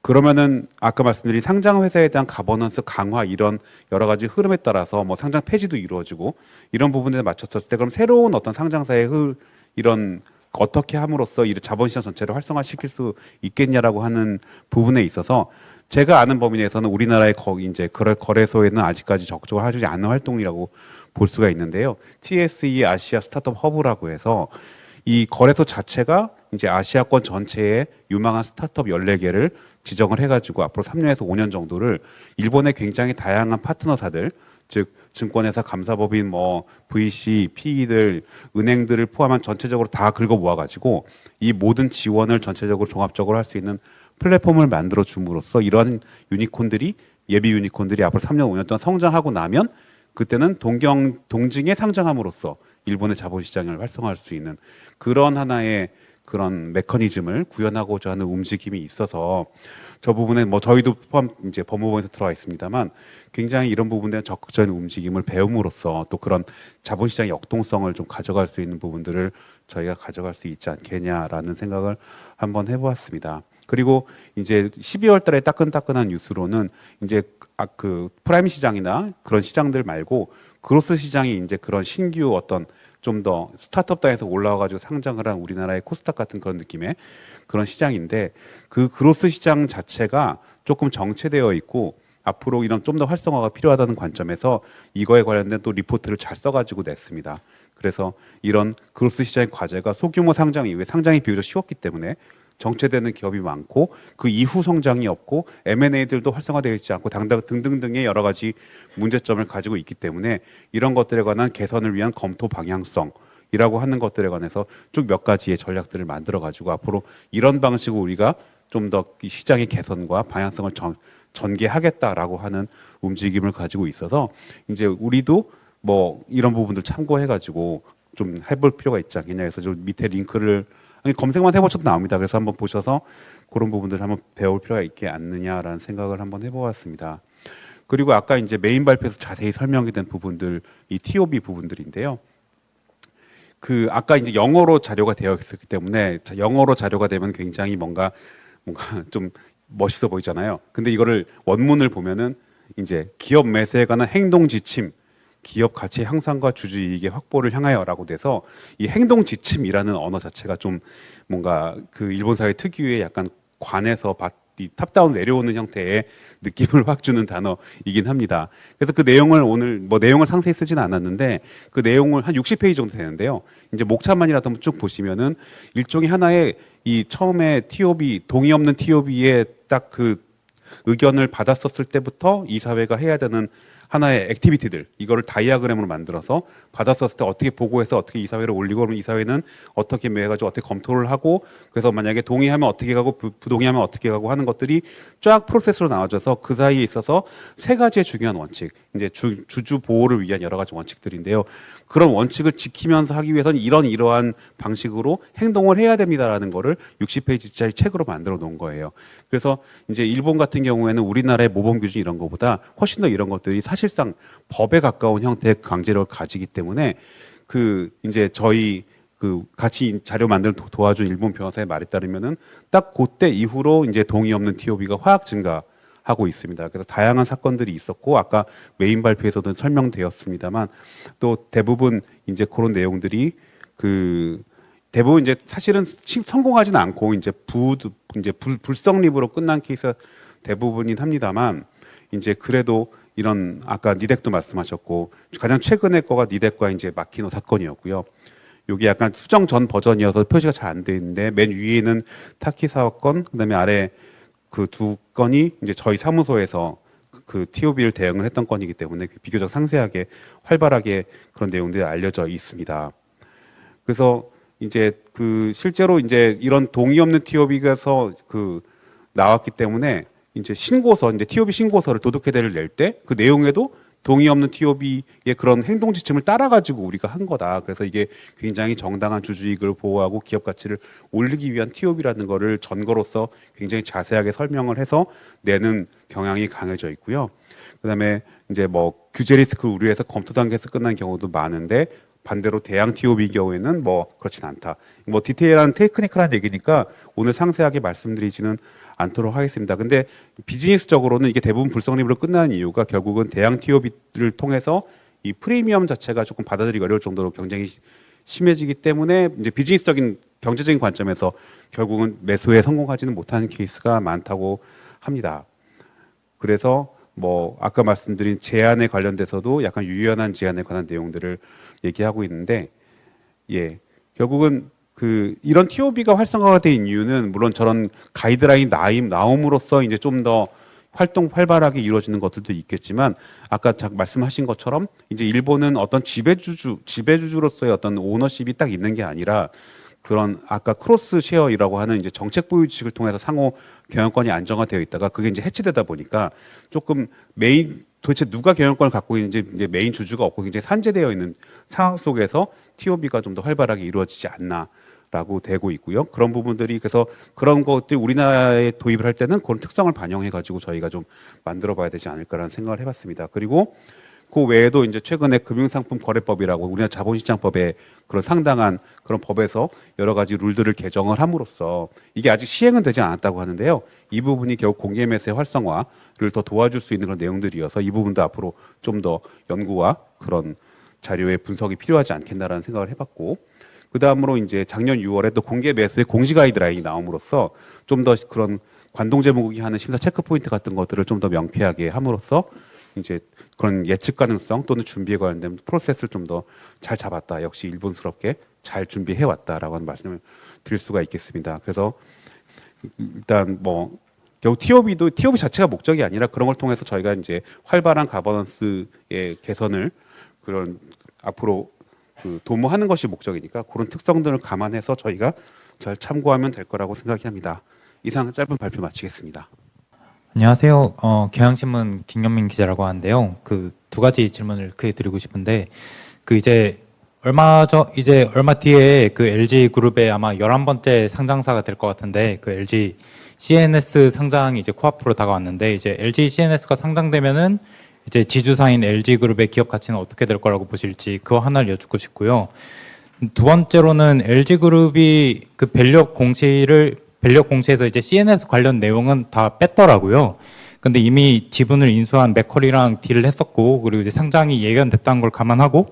그러면은 아까 말씀드린 상장 회사에 대한 가버넌스 강화 이런 여러 가지 흐름에 따라서 뭐 상장 폐지도 이루어지고 이런 부분에 맞췄었을 때 그럼 새로운 어떤 상장사의 이런 어떻게 함으로써 이 자본시장 전체를 활성화시킬 수 있겠냐라고 하는 부분에 있어서 제가 아는 범위 내에서는 우리나라의 이제 거래소에는 아직까지 적극적으로 하지 않는 활동이라고 볼 수가 있는데요. TSE 아시아 스타트업 허브라고 해서 이 거래소 자체가 이제 아시아권 전체에 유망한 스타트업 14개를 지정을 해가지고 앞으로 3년에서 5년 정도를 일본의 굉장히 다양한 파트너사들, 즉 증권회사, 감사법인, 뭐 VC, PE들, 은행들을 포함한 전체적으로 다 긁어 모아가지고 이 모든 지원을 전체적으로 종합적으로 할 수 있는 플랫폼을 만들어 줌으로써 이러한 유니콘들이 예비 유니콘들이 앞으로 3년 5년 동안 성장하고 나면 그때는 동징에 상장함으로써 일본의 자본시장을 활성화할 수 있는 그런 하나의 그런 메커니즘을 구현하고자 하는 움직임이 있어서 저 부분에 뭐 저희도 포함 이제 법무부에서 들어와 있습니다만 굉장히 이런 부분에 적극적인 움직임을 배움으로써 또 그런 자본시장의 역동성을 좀 가져갈 수 있는 부분들을 저희가 가져갈 수 있지 않겠냐라는 생각을 한번 해보았습니다. 그리고 이제 12월 달에 따끈따끈한 뉴스로는 이제 그 프라임 시장이나 그런 시장들 말고 그로스 시장이 이제 그런 신규 어떤 좀 더 스타트업 단에서 올라와가지고 상장을 한 우리나라의 코스닥 같은 그런 느낌의 그런 시장인데 그 그로스 시장 자체가 조금 정체되어 있고 앞으로 이런 좀 더 활성화가 필요하다는 관점에서 이거에 관련된 또 리포트를 잘 써가지고 냈습니다. 그래서 이런 그로스 시장의 과제가 소규모 상장 이후에 상장이 비교적 쉬웠기 때문에 정체되는 기업이 많고 그 이후 성장이 없고 M&A들도 활성화되어 있지 않고 등등등의 여러 가지 문제점을 가지고 있기 때문에 이런 것들에 관한 개선을 위한 검토 방향성이라고 하는 것들에 관해서 쭉 몇 가지의 전략들을 만들어 가지고 앞으로 이런 방식으로 우리가 좀 더 시장의 개선과 방향성을 전개하겠다라고 하는 움직임을 가지고 있어서 이제 우리도 뭐 이런 부분들 참고해 가지고 좀 해볼 필요가 있지 않겠냐 해서 좀 밑에 링크를 검색만 해보셔도 나옵니다. 그래서 한번 보셔서 그런 부분들을 한번 배울 필요가 있지 않느냐라는 생각을 한번 해보았습니다. 그리고 아까 이제 메인 발표에서 자세히 설명이 된 부분들, 이 TOB 부분들인데요. 그 아까 이제 영어로 자료가 되어 있었기 때문에 영어로 자료가 되면 굉장히 뭔가 좀 멋있어 보이잖아요. 근데 이거를 원문을 보면은 이제 기업 매수에 관한 행동 지침, 기업 가치 향상과 주주 이익의 확보를 향하여라고 돼서 이 행동 지침이라는 언어 자체가 좀 뭔가 그 일본 사회 특유의 약간 관에서 이 탑다운 내려오는 형태의 느낌을 확 주는 단어이긴 합니다. 그래서 그 내용을 오늘 뭐 내용을 상세히 쓰지는 않았는데 그 내용을 한 60페이지 정도 되는데요. 이제 목차만이라도 한번 쭉 보시면은 일종의 하나의 이 처음에 TOB 동의 없는 TOB에 딱 그 의견을 받았었을 때부터 이 사회가 해야 되는 하나의 액티비티들 이거를 다이아그램으로 만들어서 받았었을 때 어떻게 보고해서 어떻게 이 사회를 올리고 그러면 이 사회는 어떻게 매가지고 어떻게 검토를 하고 그래서 만약에 동의하면 어떻게 가고 부동의하면 어떻게 가고 하는 것들이 쫙 프로세스로 나와져서 그 사이에 있어서 세 가지의 중요한 원칙 이제 주주 보호를 위한 여러 가지 원칙들인데요. 그런 원칙을 지키면서 하기 위해서는 이러한 방식으로 행동을 해야 됩니다라는 거를 60페이지짜리 책으로 만들어 놓은 거예요. 그래서 이제 일본 같은 경우에는 우리나라의 모범 규준 이런 거보다 훨씬 더 이런 것들이 사실상 법에 가까운 형태의 강제력을 가지기 때문에 그 이제 저희 그 같이 자료 만들 도와준 일본 변호사의 말에 따르면은 딱 그때 이후로 이제 동의 없는 TOB가 확 증가하고 있습니다. 그래서 다양한 사건들이 있었고 아까 메인 발표에서도 설명되었습니다만 또 대부분 이제 그런 내용들이 그 대부분 이제 사실은 성공하지는 않고 이제 불성립으로 끝난 케이스가 대부분이긴 합니다만 이제 그래도 이런 아까 니덱도 말씀하셨고 가장 최근의 거가 니덱과 이제 마키노 사건이었고요. 여기 약간 수정 전 버전이어서 표시가 잘 안 돼 있는데 맨 위에는 타키 사건 그다음에 아래 그 두 건이 이제 저희 사무소에서 그 TOB를 대응을 했던 건이기 때문에 비교적 상세하게 활발하게 그런 내용들이 알려져 있습니다. 그래서 이제 그 실제로 이제 이런 동의 없는 TOB가서 그 나왔기 때문에 이제 신고서 이제 TOB 신고서를 도덕회대를 낼 때 그 내용에도 동의 없는 TOB의 그런 행동 지침을 따라 가지고 우리가 한 거다. 그래서 이게 굉장히 정당한 주주이익을 보호하고 기업 가치를 올리기 위한 TOB라는 거를 전거로서 굉장히 자세하게 설명을 해서 내는 경향이 강해져 있고요. 그다음에 이제 뭐 규제 리스크를 우려해서 검토 단계에서 끝난 경우도 많은데 반대로 대양 TOB 경우에는 뭐 그렇진 않다. 뭐 디테일한 테크니컬한 얘기니까 오늘 상세하게 말씀드리지는 않도록 하겠습니다. 근데 비즈니스적으로는 이게 대부분 불성립으로 끝나는 이유가 결국은 대양 TOB를 통해서 이 프리미엄 자체가 조금 받아들이기 어려울 정도로 경쟁이 심해지기 때문에 이제 비즈니스적인 경제적인 관점에서 결국은 매수에 성공하지는 못하는 케이스가 많다고 합니다. 그래서 뭐 아까 말씀드린 제안에 관련돼서도 약간 유연한 제안에 관한 내용들을 얘기하고 있는데 예 결국은 그 이런 TOB가 활성화가 된 이유는 물론 저런 가이드라인 나옴으로써 이제 좀 더 활동 활발하게 이루어지는 것들도 있겠지만 아까 말씀하신 것처럼 이제 일본은 어떤 지배주주로서의 어떤 오너십이 딱 있는 게 아니라 그런 아까 크로스 쉐어이라고 하는 이제 정책 보유 주식을 통해서 상호 경영권이 안정화되어 있다가 그게 이제 해체되다 보니까 조금 메인 도대체 누가 경영권을 갖고 있는지 이제 메인 주주가 없고 굉장히 산재되어 있는 상황 속에서 TOB가 좀 더 활발하게 이루어지지 않나라고 되고 있고요. 그런 부분들이 그래서 그런 것들이 우리나라에 도입을 할 때는 그런 특성을 반영해 가지고 저희가 좀 만들어봐야 되지 않을까라는 생각을 해봤습니다. 그리고 그 외에도 이제 최근에 금융상품 거래법이라고 우리나라 자본시장법에 그런 상당한 그런 법에서 여러 가지 룰들을 개정을 함으로써 이게 아직 시행은 되지 않았다고 하는데요. 이 부분이 결국 공개 매수의 활성화를 더 도와줄 수 있는 그런 내용들이어서 이 부분도 앞으로 좀 더 연구와 그런 자료의 분석이 필요하지 않겠나라는 생각을 해봤고, 그 다음으로 이제 작년 6월에 또 공개 매수의 공시 가이드라인이 나옴으로써 좀 더 그런 관동제목이 하는 심사 체크 포인트 같은 것들을 좀 더 명쾌하게 함으로써 이제 그런 예측 가능성 또는 준비에 관련된 프로세스를 좀 더 잘 잡았다. 역시 일본스럽게 잘 준비해 왔다라고 하는 말씀을 드릴 수가 있겠습니다. 그래서 일단 뭐 결국 TOB 자체가 목적이 아니라 그런 걸 통해서 저희가 이제 활발한 가버넌스의 개선을 그런 앞으로 그 도모하는 것이 목적이니까 그런 특성들을 감안해서 저희가 잘 참고하면 될 거라고 생각이 합니다. 이상 짧은 발표 마치겠습니다. 안녕하세요. 경향신문 김현민 기자라고 하는데요. 그 두 가지 질문을 크게 드리고 싶은데, 그 이제 얼마 뒤에 그 LG 그룹의 아마 11번째 상장사가 될 것 같은데, 그 LG CNS 상장이 이제 코앞으로 다가왔는데, 이제 LG CNS가 상장되면은 이제 지주사인 LG 그룹의 기업 가치는 어떻게 될 거라고 보실지 그거 하나를 여쭙고 싶고요. 두 번째로는 LG 그룹이 그 밸류업 공시에서 이제 CNS 관련 내용은 다 뺐더라고요. 근데 이미 지분을 인수한 맥쿼리랑 딜을 했었고, 그리고 이제 상장이 예견됐다는 걸 감안하고,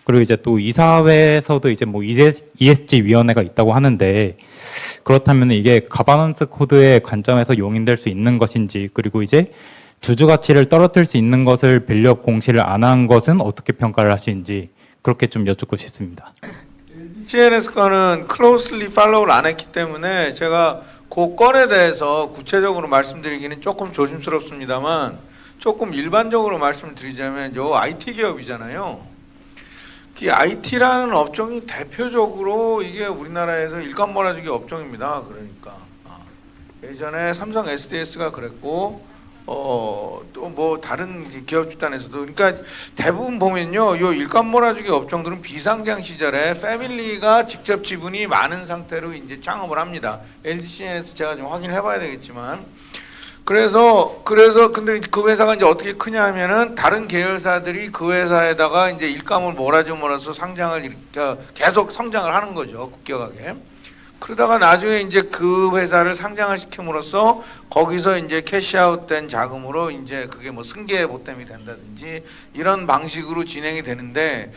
그리고 이제 또 이사회에서도 이제 뭐 ESG 위원회가 있다고 하는데, 그렇다면 이게 가버넌스 코드의 관점에서 용인될 수 있는 것인지, 그리고 이제 주주 가치를 떨어뜨릴 수 있는 것을 밸류업 공시를 안 한 것은 어떻게 평가를 하시는지 그렇게 좀 여쭙고 싶습니다. CNS 건은 closely follow를 안 했기 때문에 제가 그 건에 대해서 구체적으로 말씀드리기는 조금 조심스럽습니다만, 조금 일반적으로 말씀을 드리자면 요 IT 기업이잖아요. 이 IT라는 업종이 대표적으로 이게 우리나라에서 일감 몰아주기 업종입니다. 그러니까 예전에 삼성 SDS가 그랬고, 또 뭐 다른 기업 집단에서도, 그러니까 대부분 보면요, 요 일감 몰아주기 업종들은 비상장 시절에 패밀리가 직접 지분이 많은 상태로 이제 창업을 합니다. LGCNS 제가 좀 확인해봐야 되겠지만, 그래서 근데 그 회사가 이제 어떻게 크냐 하면은 다른 계열사들이 그 회사에다가 이제 일감을 몰아줌으로써 상장을 계속 성장을 하는 거죠, 급격하게. 그러다가 나중에 이제 그 회사를 상장을 시킴으로써 거기서 이제 캐시아웃된 자금으로 이제 그게 뭐 승계 보탬이 된다든지 이런 방식으로 진행이 되는데,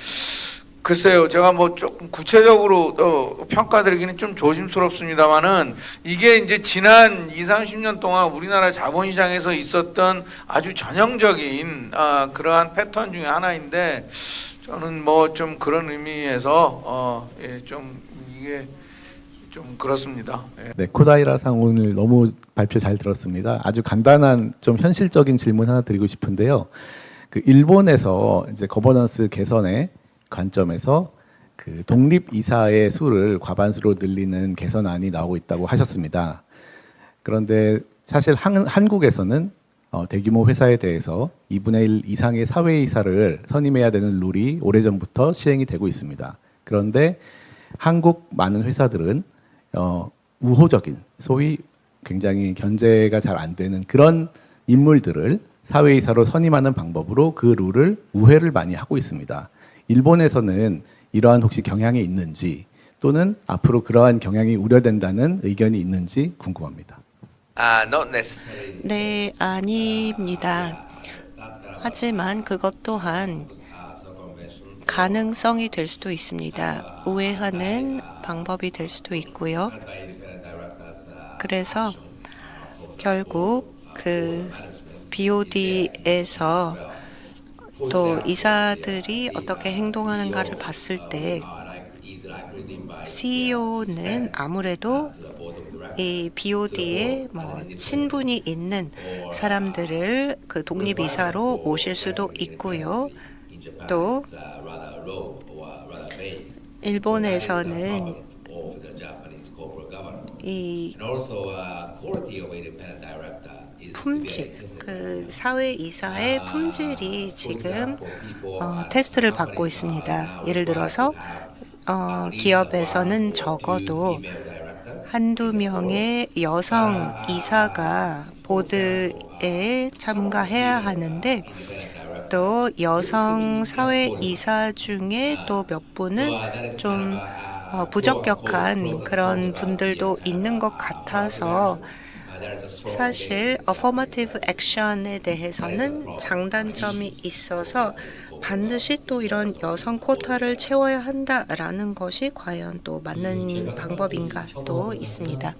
글쎄요, 제가 뭐 조금 구체적으로 평가드리기는 좀 조심스럽습니다만은 이게 이제 지난 20-30년 동안 우리나라 자본시장에서 있었던 아주 전형적인 그러한 패턴 중에 하나인데, 저는 뭐 좀 그런 의미에서 좀 이게 좀 그렇습니다. 예. 네, 코다이라상 오늘 너무 발표 잘 들었습니다. 아주 간단한 좀 현실적인 질문 하나 드리고 싶은데요. 그 일본에서 이제 거버넌스 개선의 관점에서 그 독립 이사의 수를 과반수로 늘리는 개선안이 나오고 있다고 하셨습니다. 그런데 사실 한국에서는 대규모 회사에 대해서 2분의 1 이상의 사회이사를 선임해야 되는 룰이 오래전부터 시행이 되고 있습니다. 그런데 한국 많은 회사들은 우호적인, 소위 굉장히 견제가 잘 안 되는 그런 인물들을 사회이사로 선임하는 방법으로 그 룰을 우회를 많이 하고 있습니다. 일본에서는 이러한 혹시 경향이 있는지, 또는 앞으로 그러한 경향이 우려된다는 의견이 있는지 궁금합니다. 네, 아닙니다. 하지만 그것 또한 가능성이 될 수도 있습니다. 우회하는 방법이 될 수도 있고요. 그래서 결국 그 BOD에서 또 이사들이 어떻게 행동하는가를 봤을 때 CEO는 아무래도 이 BOD에 뭐 친분이 있는 사람들을 그 독립이사로 모실 수도 있고요. 또 일본에서는 이 품질, 그 사회 이사의 품질이 지금 테스트를 받고 있습니다. 예를 들어서 기업에서는 적어도 한두 명의 여성 이사가 보드에 참가해야 하는데 또 여성 사회 이사 중에 또 몇 분은 좀 부적격한 그런 분들도 있는 것 같아서 사실 affirmative action에 대해서는 장단점이 있어서 반드시 또 이런 여성 쿼타를 채워야 한다라는 것이 과연 또 맞는 방법인가 또 있습니다.